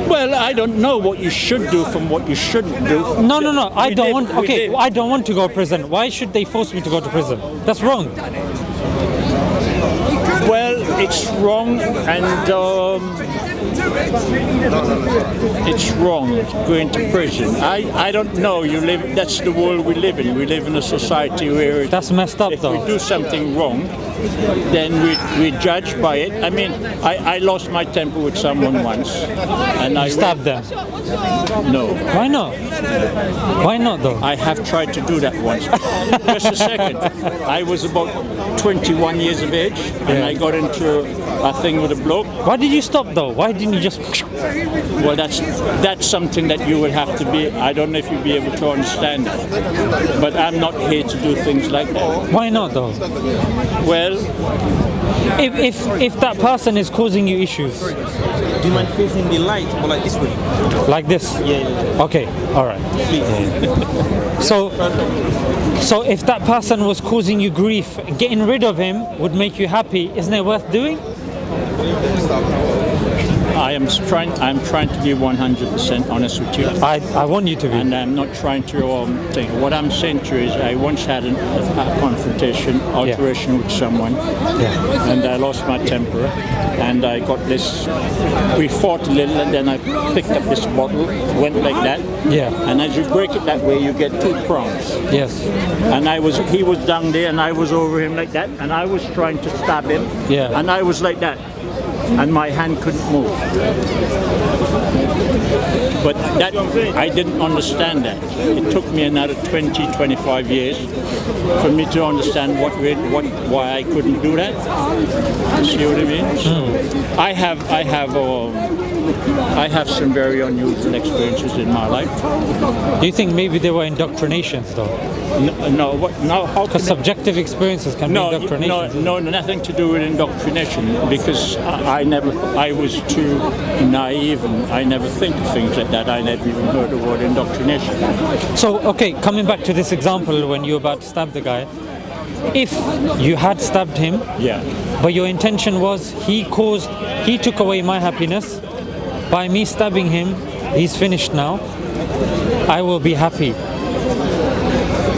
Well, I don't know what you should do from what you shouldn't do. No. I don't want. Okay, I don't want to go to prison. Why should they force me to go to prison? That's wrong. Well, it's wrong, and It's wrong going to prison. I don't know. That's the world we live in. We live in a society where That's messed up, if though. we do something wrong, then we judge by it. I mean, I lost my temper with someone once, and I Stab them. No, Why not? Why not, though? I have tried to do that once. Just a second. I was about 21 years of age, and I got into a thing with a bloke. Why did you stop, though? Why didn't you just... Well, that's something that you would have to be. I don't know if you'd be able to understand that, but I'm not here to do things like that. Why not, though? Well, If that person is causing you issues, Do you mind facing the light or like this way? like this? Yeah. Okay, all right. So if that person was causing you grief, getting rid of him would make you happy. Isn't it worth doing? I'm trying to be 100% honest with you. I want you to be. And I'm not trying to think. What I'm saying to you is I once had a confrontation, alteration with someone, and I lost my temper, and I got this, we fought a little, and then I picked up this bottle, went like that, and as you break it that way, you get 2 prongs. Yes. And he was down there, and I was over him like that, and I was trying to stab him, and I was like that. And my hand couldn't move. But that I didn't understand that. It took me another 20, 25 years for me to understand why I couldn't do that. You see what I mean? So I have some very unusual experiences in my life. Do you think maybe they were indoctrinations, though? How Because subjective experiences can be indoctrinations. No, nothing to do with indoctrination, because I was too naive and I never think of things like that. I never even heard the word indoctrination. So, okay, coming back to this example when you were about to stab the guy, if you had stabbed him, but your intention was he took away my happiness, by me stabbing him, he's finished now, I will be happy.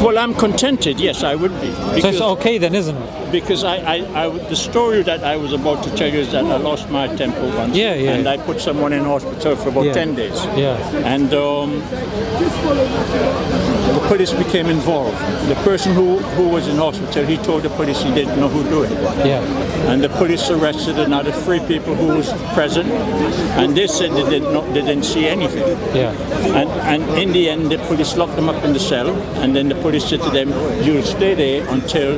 Well, I'm contented, yes, I would be. So it's okay then, isn't it? Because the story that I was about to tell you is that I lost my temper once. And I put someone in hospital for about 10 days. And the police became involved. The person who was in hospital, he told the police he didn't know who did it. And the police arrested another 3 people who was present, and they said they didn't see anything. And in the end, the police locked them up in the cell, and then the police said to them, "You'll stay there until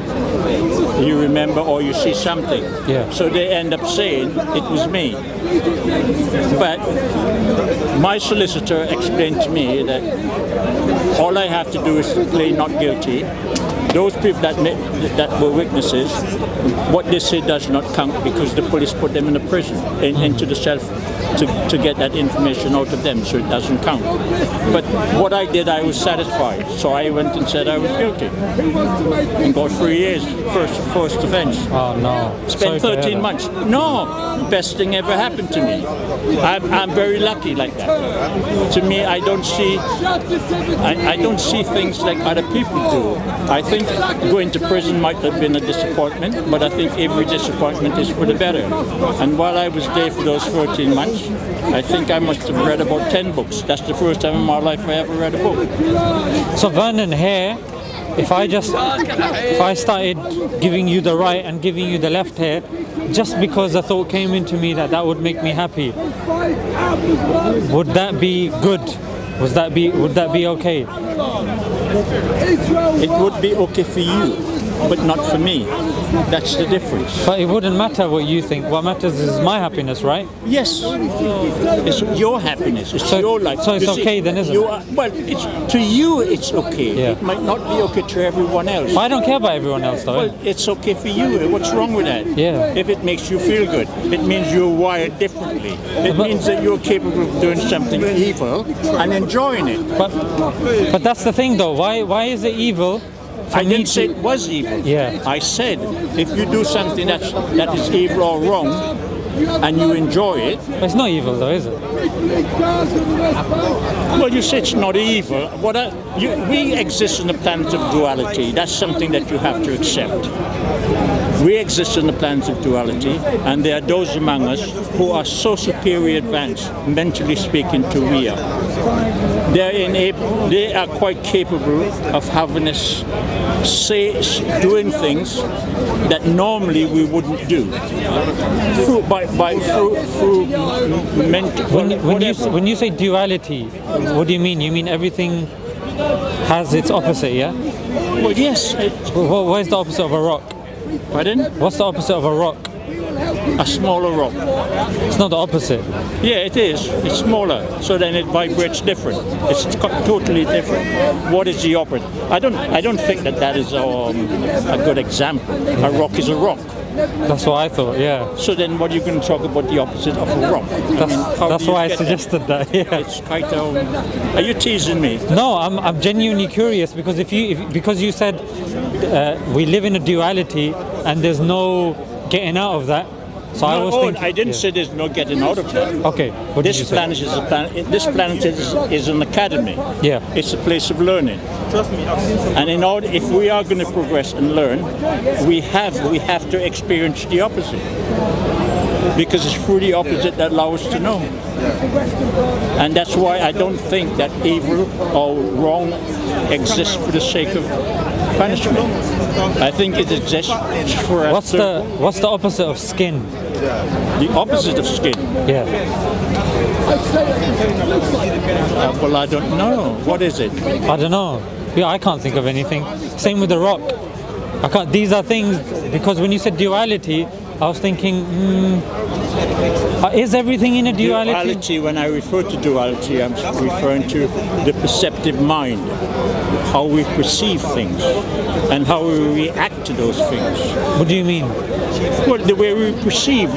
you remember or you see something." So they end up saying it was me. But my solicitor explained to me that all I have to do is play not guilty. Those people that were witnesses, what they say does not count because the police put them in a prison, into the cell to get that information out of them, so it doesn't count. But what I did, I was satisfied, so I went and said I was guilty and got 3 years, first offense. Oh no! Spent 13 months. No, best thing ever happened to me. I'm very lucky like that. To me, I don't see things like other people do. I think going to prison might have been a disappointment, but I think every disappointment is for the better. And while I was there for those 14 months, I think I must have read about 10 books. That's the first time in my life I ever read a book. So Vernon, here, if I started giving you the right and giving you the left here, just because a thought came into me that would make me happy, would that be good? Would that be okay? It would be okay for you, but not for me. That's the difference. But it wouldn't matter what you think. What matters is my happiness, right? Yes. It's your happiness. It's your life. So it's okay then, isn't it? Well, to you it's okay. It might not be okay to everyone else. I don't care about everyone else, though. Well, it's okay for you. What's wrong with that? If it makes you feel good, it means you're wired differently. It means that you're capable of doing something evil and enjoying it. But that's the thing, though. Why is it evil? I didn't say it was evil. I said if you do something that is evil or wrong and you enjoy it. It's not evil, though, is it? Italy, Gaza, the West Bank. Well, you say it's not evil. We exist in the planet of duality. That's something that you have to accept. We exist in the planet of duality, and there are those among us who are so superior advanced, mentally speaking, to we are. They are quite capable of having us doing things that normally we wouldn't do. Through mental. When you say duality, what do you mean? You mean everything has its opposite, yeah? Well, yes. Where's the opposite of a rock? Pardon? What's the opposite of a rock? A smaller rock. It's not the opposite. Yeah, it is. It's smaller, so then it vibrates different. It's totally different. What is the opposite? I don't think that is a good example. A rock is a rock. That's what I thought. Yeah. So then, what are you going to talk about the opposite of a rock? That's why I suggested that. Yeah. It's kind of. Are you teasing me? No, I'm genuinely curious because because you said we live in a duality and there's no getting out of that. So I was thinking. I didn't say there's no getting out of that. Okay. What did you say? This planet is an academy. Yeah. It's a place of learning. Trust me, I've seen some. And if we are going to progress and learn, we have to experience the opposite. Because it's through the opposite that allows us to know. And that's why I don't think that evil or wrong exists for the sake of punishment. I think it exists for us. What's the opposite of skin? The opposite of skin. Yeah. Well, I don't know. What is it? I don't know. Yeah, I can't think of anything. Same with the rock. I can't. These are things because when you said duality, I was thinking, is everything in a duality? Duality, when I refer to duality, I'm referring to the perceptive mind, how we perceive things, and how we react to those things. What do you mean? Well, the way we perceive,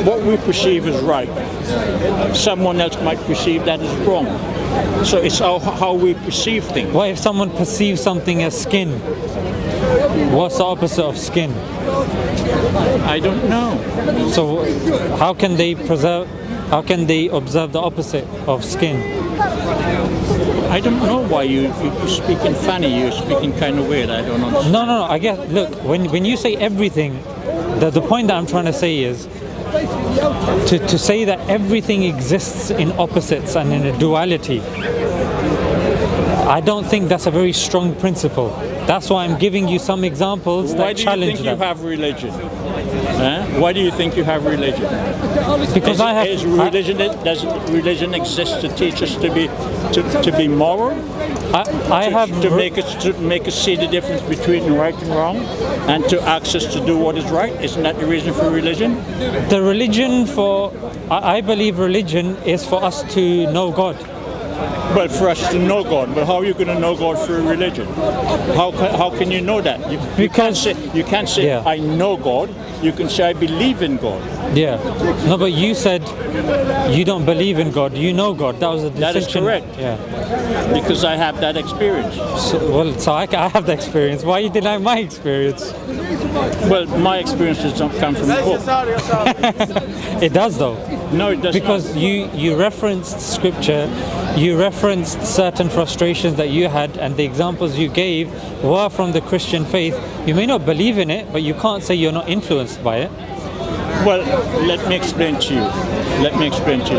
what we perceive is right. Someone else might perceive that as wrong. So it's how we perceive things. What if someone perceives something as skin? What's the opposite of skin? I don't know. So how can they observe the opposite of skin? I don't know why you're speaking funny. You're speaking kind of weird. I don't understand. No. I guess. Look, when you say everything, the point that I'm trying to say is to say that everything exists in opposites and in a duality. I don't think that's a very strong principle. That's why I'm giving you some examples that challenge that. Why do you think you have religion? Why do you think you have religion? Because does religion exist to teach us to be moral? To make us see the difference between right and wrong, and to ask us to do what is right. Isn't that the reason for religion? I believe religion is for us to know God. Well, for us to know God, but how are you going to know God through religion? How can you know that? You can't say yeah. I know God. You can say I believe in God. Yeah. No, but you said you don't believe in God. You know God. That was a distinction. That is correct. Yeah. Because I have that experience. So I have the experience. Why you deny my experience? Well, my experiences don't come from the book. It does though. No, it doesn't. Because you referenced scripture, you referenced certain frustrations that you had, and the examples you gave were from the Christian faith. You may not believe in it, but you can't say you're not influenced by it. Well, let me explain to you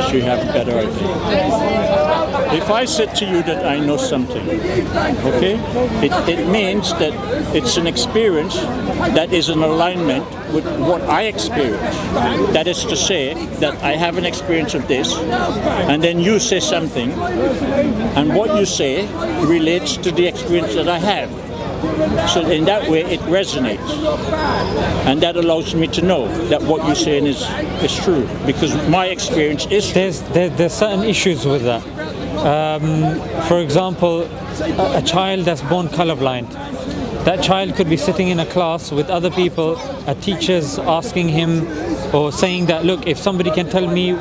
so you have a better idea. If I said to you that I know something, okay, it means that it's an experience that is in alignment with what I experience. That is to say that I have an experience of this, and then you say something, and what you say relates to the experience that I have. So in that way it resonates, and that allows me to know that what you're saying is true, because my experience is true. There's certain issues with that. For example, a child that's born colorblind, that child could be sitting in a class with other people, a teacher's asking him or saying that, look, if somebody can tell me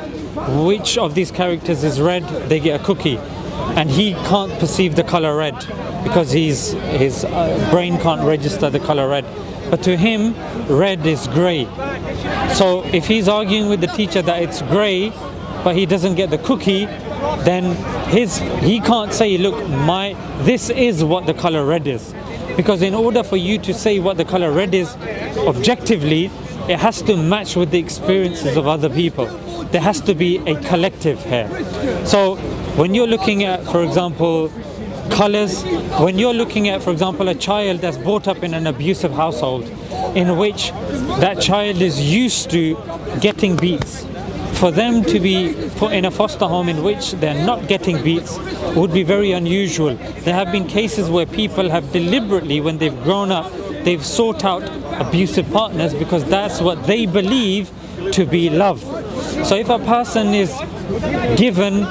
which of these characters is red, they get a cookie, and he can't perceive the color red because his brain can't register the color red. But to him, red is grey. So if he's arguing with the teacher that it's grey, but he doesn't get the cookie, then he can't say, look, this is what the color red is. Because in order for you to say what the color red is objectively, it has to match with the experiences of other people. There has to be a collective here. So when you're looking at, for example, colors, when you're looking at, for example, a child that's brought up in an abusive household in which that child is used to getting beats, for them to be put in a foster home in which they're not getting beats would be very unusual. There have been cases where people have deliberately, when they've grown up, they've sought out abusive partners because that's what they believe to be love. So if a person is given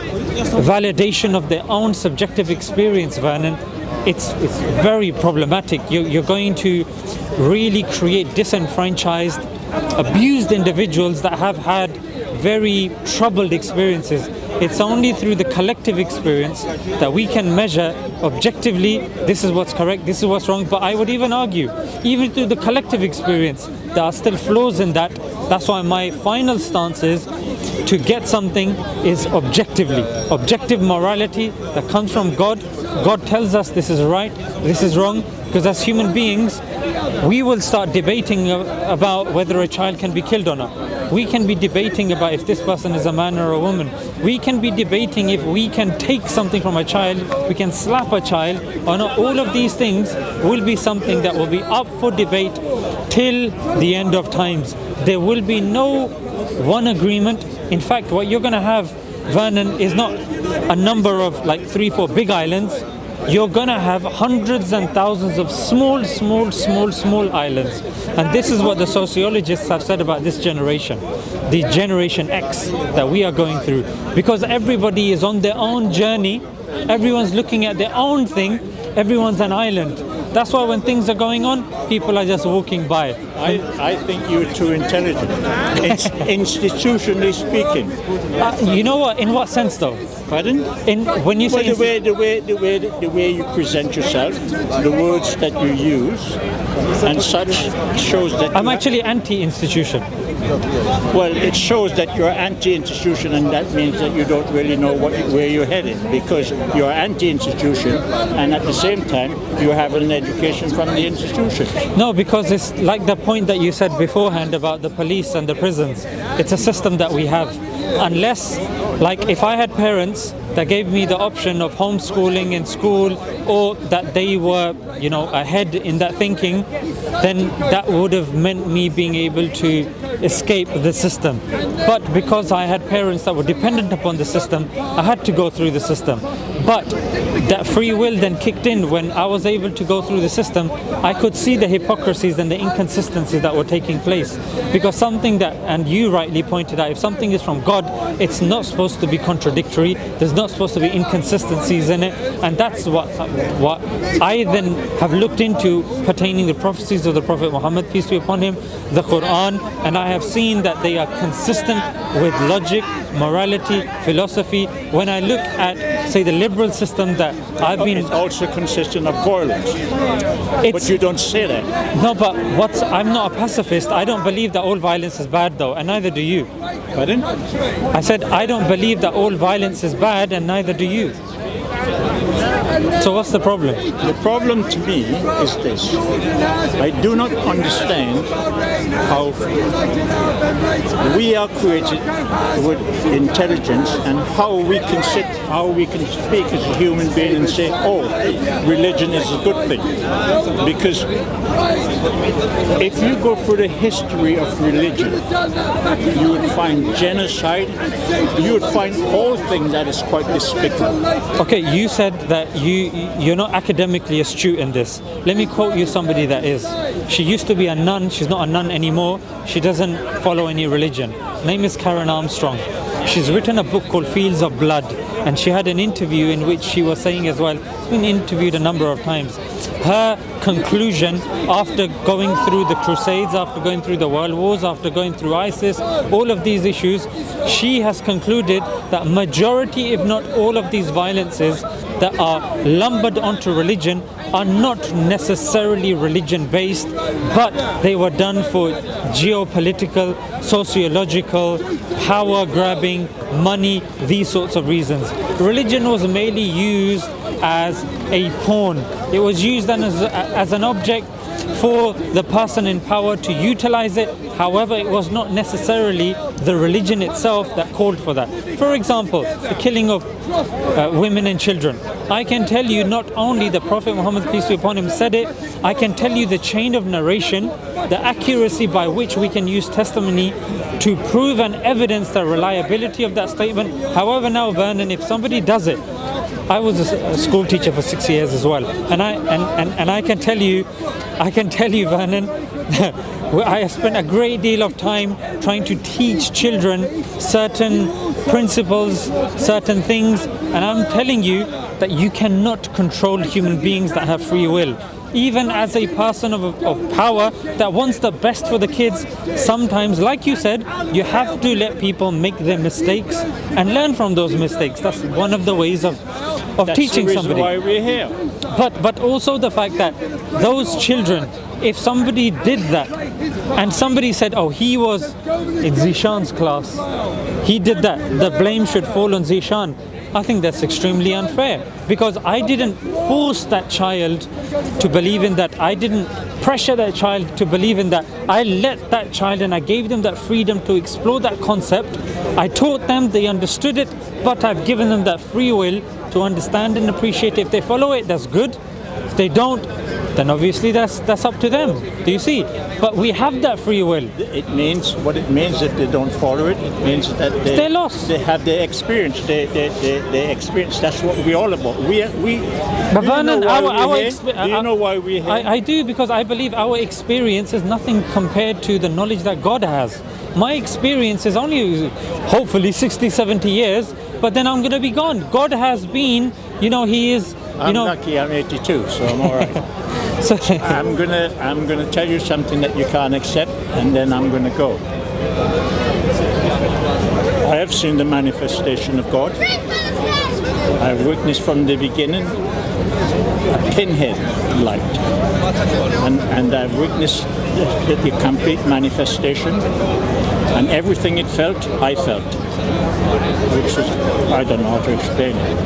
validation of their own subjective experience, Vernon, it's very problematic. You're going to really create disenfranchised, abused individuals that have had very troubled experiences. It's only through the collective experience that we can measure objectively, this is what's correct, this is what's wrong. But I would even argue, even through the collective experience, there are still flaws in that. That's why my final stance is to get something is objectively. Objective morality that comes from God. God tells us this is right, this is wrong, because as human beings, we will start debating about whether a child can be killed or not. We can be debating about if this person is a man or a woman. We can be debating if we can take something from a child, we can slap a child or not. All of these things will be something that will be up for debate till the end of times. There will be no one agreement. In fact, what you're going to have, Vernon, is not a number of like 3-4 big islands. You're going to have hundreds and thousands of small islands. And this is what the sociologists have said about this generation, the Generation X that we are going through. Because everybody is on their own journey, everyone's looking at their own thing, everyone's an island. That's why when things are going on, people are just walking by. I think you're too intelligent. It's institutionally speaking. You know what? In what sense, though? Pardon? When you say the way you present yourself, the words that you use, and such shows that I'm actually anti-institution. Well, it shows that you're anti-institution, and that means that you don't really know where you're headed, because you're anti-institution, and at the same time you have an education from the institution. No, because it's like the point that you said beforehand about the police and the prisons. It's a system that we have. Unless, like, if I had parents that gave me the option of homeschooling in school, or that they were, ahead in that thinking, then that would have meant me being able to escape the system. But because I had parents that were dependent upon the system, I had to go through the system. But that free will then kicked in when I was able to go through the system. I could see the hypocrisies and the inconsistencies that were taking place. Because something that, and you rightly pointed out, if something is from God, it's not supposed to be contradictory. There's not supposed to be inconsistencies in it. And that's what I then have looked into pertaining the prophecies of the Prophet Muhammad, peace be upon him, the Quran, and I have seen that they are consistent with logic, morality, philosophy. When I look at, say, the liberal system that I've been... It's also consistent of violence. But you don't say that. No, but I'm not a pacifist. I don't believe that all violence is bad, though, and neither do you. Pardon? I said I don't believe that all violence is bad, and neither do you. So what's the problem? The problem to me is this. I do not understand how we are created with intelligence, and how we can speak as a human being and say, oh, religion is a good thing. Because if you go through the history of religion, you would find genocide, you would find all things that is quite despicable. Okay, you said that you're not academically astute in this. Let me quote you somebody that is. She used to be a nun. She's not a nun anymore. She doesn't follow any religion. Name is Karen Armstrong. She's written a book called Fields of Blood, and she had an interview in which she was saying as well, she's been interviewed a number of times, her conclusion after going through the Crusades, after going through the World Wars, after going through ISIS, all of these issues, she has concluded that majority, if not all of these violences that are lumbered onto religion are not necessarily religion based, but they were done for geopolitical, sociological, power grabbing, money, these sorts of reasons. Religion was mainly used as a pawn. It was used then as an object for the person in power to utilize it. However, it was not necessarily the religion itself that called for that. For example, the killing of women and children. I can tell you not only the Prophet Muhammad, peace be upon him, said it, I can tell you the chain of narration, the accuracy by which we can use testimony to prove and evidence the reliability of that statement. However, now Vernon, if somebody does it, I was a school teacher for 6 years as well, and I can tell you, Vernon, I spent a great deal of time trying to teach children certain principles, certain things, and I'm telling you that you cannot control human beings that have free will. Even as a person of power that wants the best for the kids, sometimes, like you said, you have to let people make their mistakes and learn from those mistakes. That's one of the ways of teaching somebody. That's the reason why we're here. But also the fact that those children, if somebody did that and somebody said, oh, he was in Zishan's class, he did that, the blame should fall on Zishan, I think that's extremely unfair, because I didn't force that child to believe in that. I didn't pressure that child to believe in that. I let that child and I gave them that freedom to explore that concept. I taught them, they understood it, but I've given them that free will to understand and appreciate it. If they follow it, that's good. If they don't, then obviously that's up to them. Do you see? But we have that free will. It means what it means if they don't follow it. It means that they're lost. They have their experience. They experience. That's what we're all about. But Vernon, do you know why we're here? I do, because I believe our experience is nothing compared to the knowledge that God has. My experience is only hopefully 60, 70 years, but then I'm going to be gone. God has been, He is. I'm lucky. I'm 82, so I'm all right. So I'm gonna tell you something that you can't accept, and then I'm gonna go. I have seen the manifestation of God. I've witnessed from the beginning a pinhead light, and I've witnessed the complete manifestation, and everything it felt, I felt, which is, I don't know how to explain it.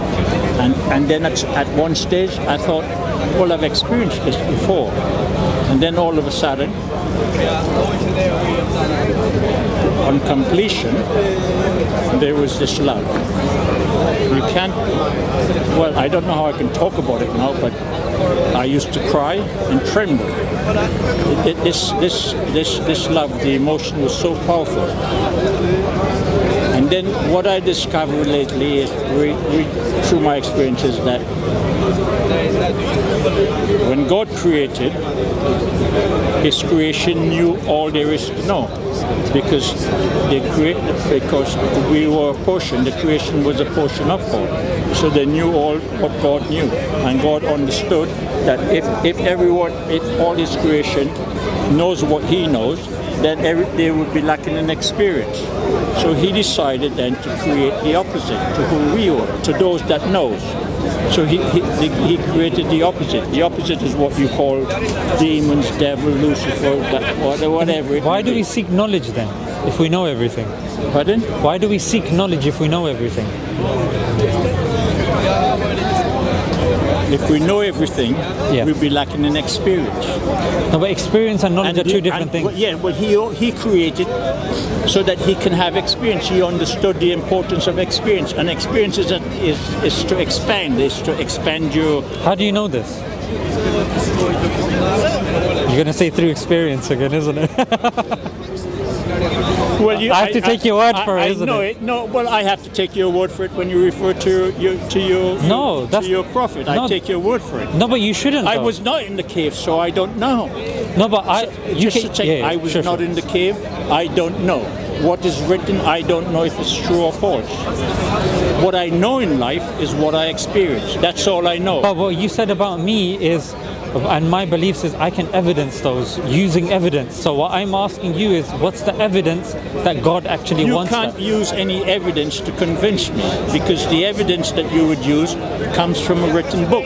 And then at one stage I thought, well, I've experienced this before, and then all of a sudden, on completion, there was this love. You can't, well, I don't know how I can talk about it now, but I used to cry and tremble. This love, the emotion was so powerful. And then what I discovered lately is, through my experiences, that when God created, His creation knew all there is to know, because we were a portion. The creation was a portion of God, so they knew all what God knew, and God understood that if all His creation knows what He knows, then they would be lacking in experience. So He decided then to create the opposite to who we were, to those that knows. So he created the opposite. The opposite is what you call demons, devil, Lucifer, whatever. Why do we seek knowledge then, if we know everything? Pardon? Why do we seek knowledge if we know everything? If we know everything, we'll be lacking in experience. No, but experience and knowledge are two different things. Well, he created so that he can have experience. He understood the importance of experience, and experience is to expand. Is to expand your. How do you know this? You're going to say through experience again, isn't it? Well, I have to take your word for it, isn't it? No, well, I have to take your word for it when you refer to your prophet. I take your word for it. No, but you shouldn't. I was not in the cave, so I don't know. No, but I was not in the cave. I don't know. What is written, I don't know if it's true or false. What I know in life is what I experience. That's all I know. But what you said about me is and my beliefs is I can evidence those using evidence. So what I'm asking you is, what's the evidence that God actually You wants can't that? use any evidence to convince me, because the evidence that you would use comes from a written book.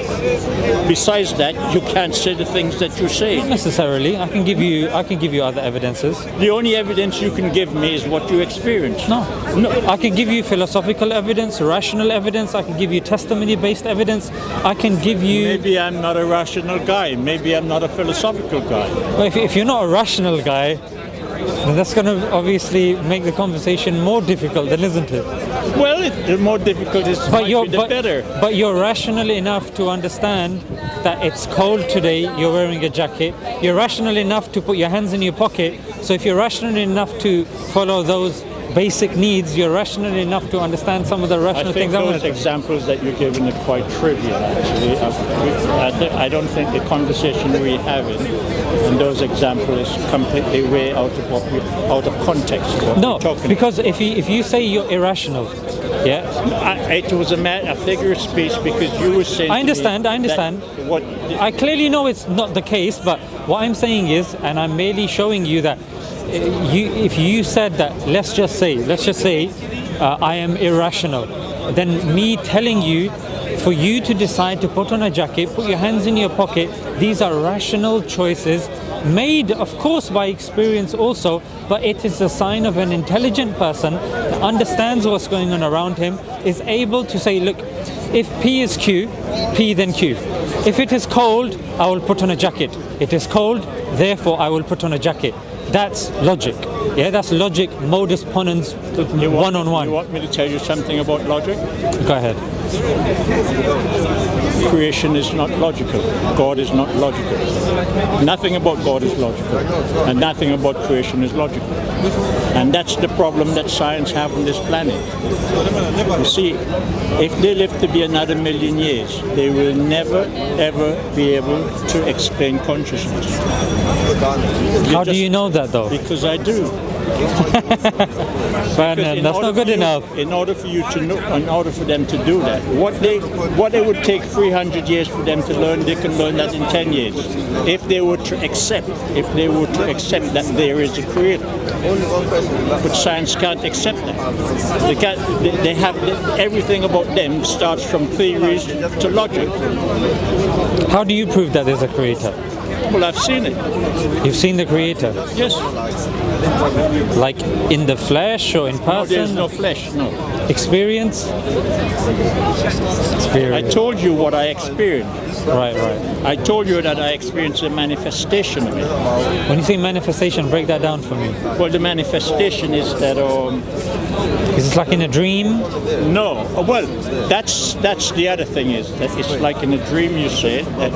Besides that, you can't say the things that you're saying. Not necessarily. I can give you other evidences. The only evidence you can give me is what you experience. No. I can give you philosophical evidence, rational evidence. I can give you testimony-based evidence. I can give you. Maybe I'm not a rational guy. Maybe I'm not a philosophical guy. Well, if you're not a rational guy, then that's going to obviously make the conversation more difficult, then, isn't it? Well, the more difficult it might be, the better. But you're rational enough to understand that it's cold today, you're wearing a jacket. You're rational enough to put your hands in your pocket. So if you're rational enough to follow those basic needs, you're rational enough to understand some of the rational I think things. those examples that you're giving are quite trivial, actually. I don't think the conversation we're having and those examples is completely way out of context. No, because if you say you're irrational, yeah, it was a figure of speech, because you were saying. I understand. I clearly know it's not the case, but what I'm saying is, and I'm merely showing you that. If you said that, let's just say I am irrational, then me telling you, for you to decide to put on a jacket, put your hands in your pocket, these are rational choices made, of course, by experience also, but it is a sign of an intelligent person that understands what's going on around him, is able to say, look, if P is Q, P then Q. If it is cold, I will put on a jacket. It is cold, therefore I will put on a jacket. That's logic. Yeah, that's logic, modus ponens, one-on-one. You want me to tell you something about logic? Go ahead. Creation is not logical. God is not logical. Nothing about God is logical. And nothing about creation is logical. And that's the problem that science have on this planet. You see, if they live to be another million years, they will never, ever be able to explain consciousness. How do you know that, though? Because I do. But that's not good enough. In order for you to know, in order for them to do that, what they would take 300 years for them to learn, they can learn that in 10 years. If they were to accept that there is a creator. But science can't accept that. They have everything about them starts from theories to logic. How do you prove that there's a creator? Well, I've seen it. You've seen the creator? Yes. Like in the flesh or in person? No, there's no flesh, no. Experience? I told you what I experienced. Right. I told you that I experienced a manifestation of it. When you say manifestation, break that down for me. Well, the manifestation is that Is it like in a dream? no. Well, that's the other thing, is that it's like in a dream, you say, that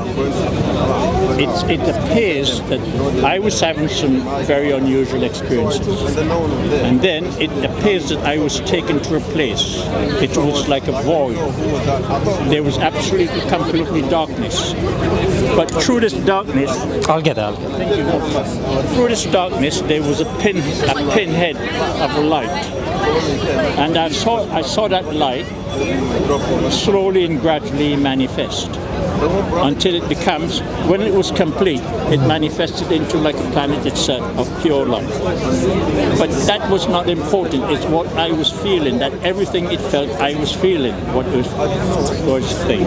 it appears that I was having some very unusual experiences. And then it appears that I was taken to a place. It was like a void. There was absolutely, completely darkness. But through this darkness, I'll get that. through this darkness, there was a pinhead of a light. And I saw that light slowly and gradually manifest until it becomes, when it was complete, it manifested into like a planet itself of pure light. But that was not important. It's what I was feeling, that everything it felt I was feeling, what was thing.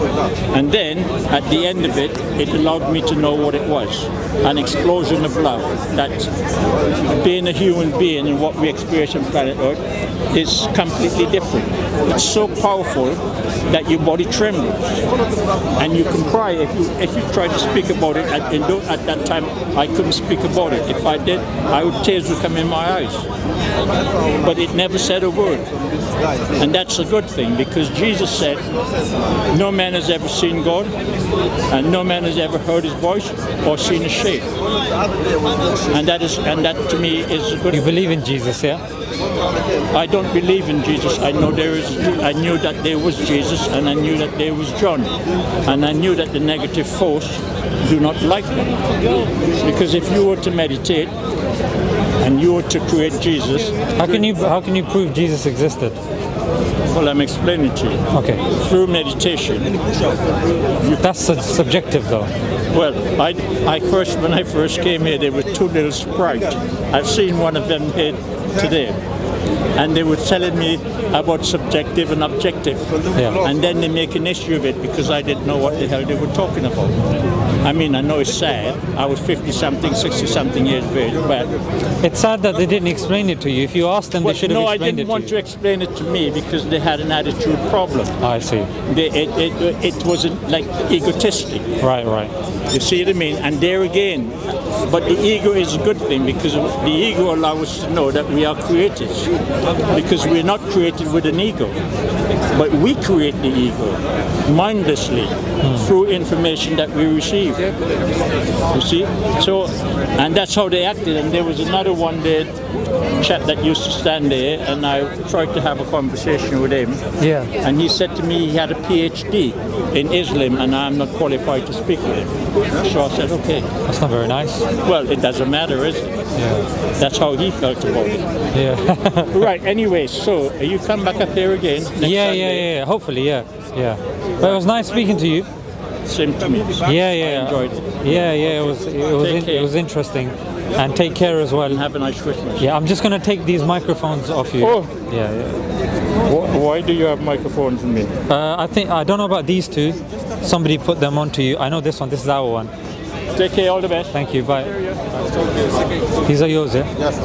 And then at the end of it, it allowed me to know what it was. An explosion of love, that being a human being and what we experience on planet Earth is completely different. It's so powerful that your body trembles, and you can cry if you try to speak about it. At that time, I couldn't speak about it. If I did, tears would come in my eyes. But it never said a word, and that's a good thing, because Jesus said, "No man has ever seen God, and no man has ever heard His voice or seen His shape." And that to me is a good. You believe in Jesus, yeah? I don't believe in Jesus. I knew that there was Jesus, and I knew that there was John, and I knew that the negative force do not like them, because if you were to meditate, and you were to create Jesus, How can you prove Jesus existed? well, I'm explaining to you. Okay, Through meditation. that's subjective though. Well, when I first came here, there were two little sprites. I've seen one of them here today. And they were telling me about subjective and objective. Yeah. And then they make an issue of it because I didn't know what the hell they were talking about. I mean, I know it's sad. I was 50-something, 60-something years of age, but... It's sad that they didn't explain it to you. If you asked them, they should have no, I explained it didn't want to to you. explain it to me because they had an attitude problem. I see. It wasn't like egotistic. Right. You see what I mean? And there again, but the ego is a good thing because the ego allows us to know that we are creators. Because we're not created with an ego, but we create the ego mindlessly through information that we receive. You see? So, and that's how they acted. And there was another one there, chap that used to stand there, and I tried to have a conversation with him. Yeah. And he said to me he had a PhD in Islam and I'm not qualified to speak with him. So I said, okay. That's not very nice. Well, it doesn't matter, is it? Yeah. That's how he felt about it. Yeah. Right, anyway, so you come back up here again next Sunday? Yeah. Hopefully, yeah. But it was nice speaking to you. Same to me. Yeah. I enjoyed it. Yeah. It was interesting. And take care as well. Have a nice Christmas. Yeah, I'm just gonna take these microphones off you. Oh. Yeah. Why do you have microphones in me? I don't know about these two. Somebody put them onto you. I know this one. This is our one. Take care, all the best. Thank you. Bye. These are yours, yeah? Yes,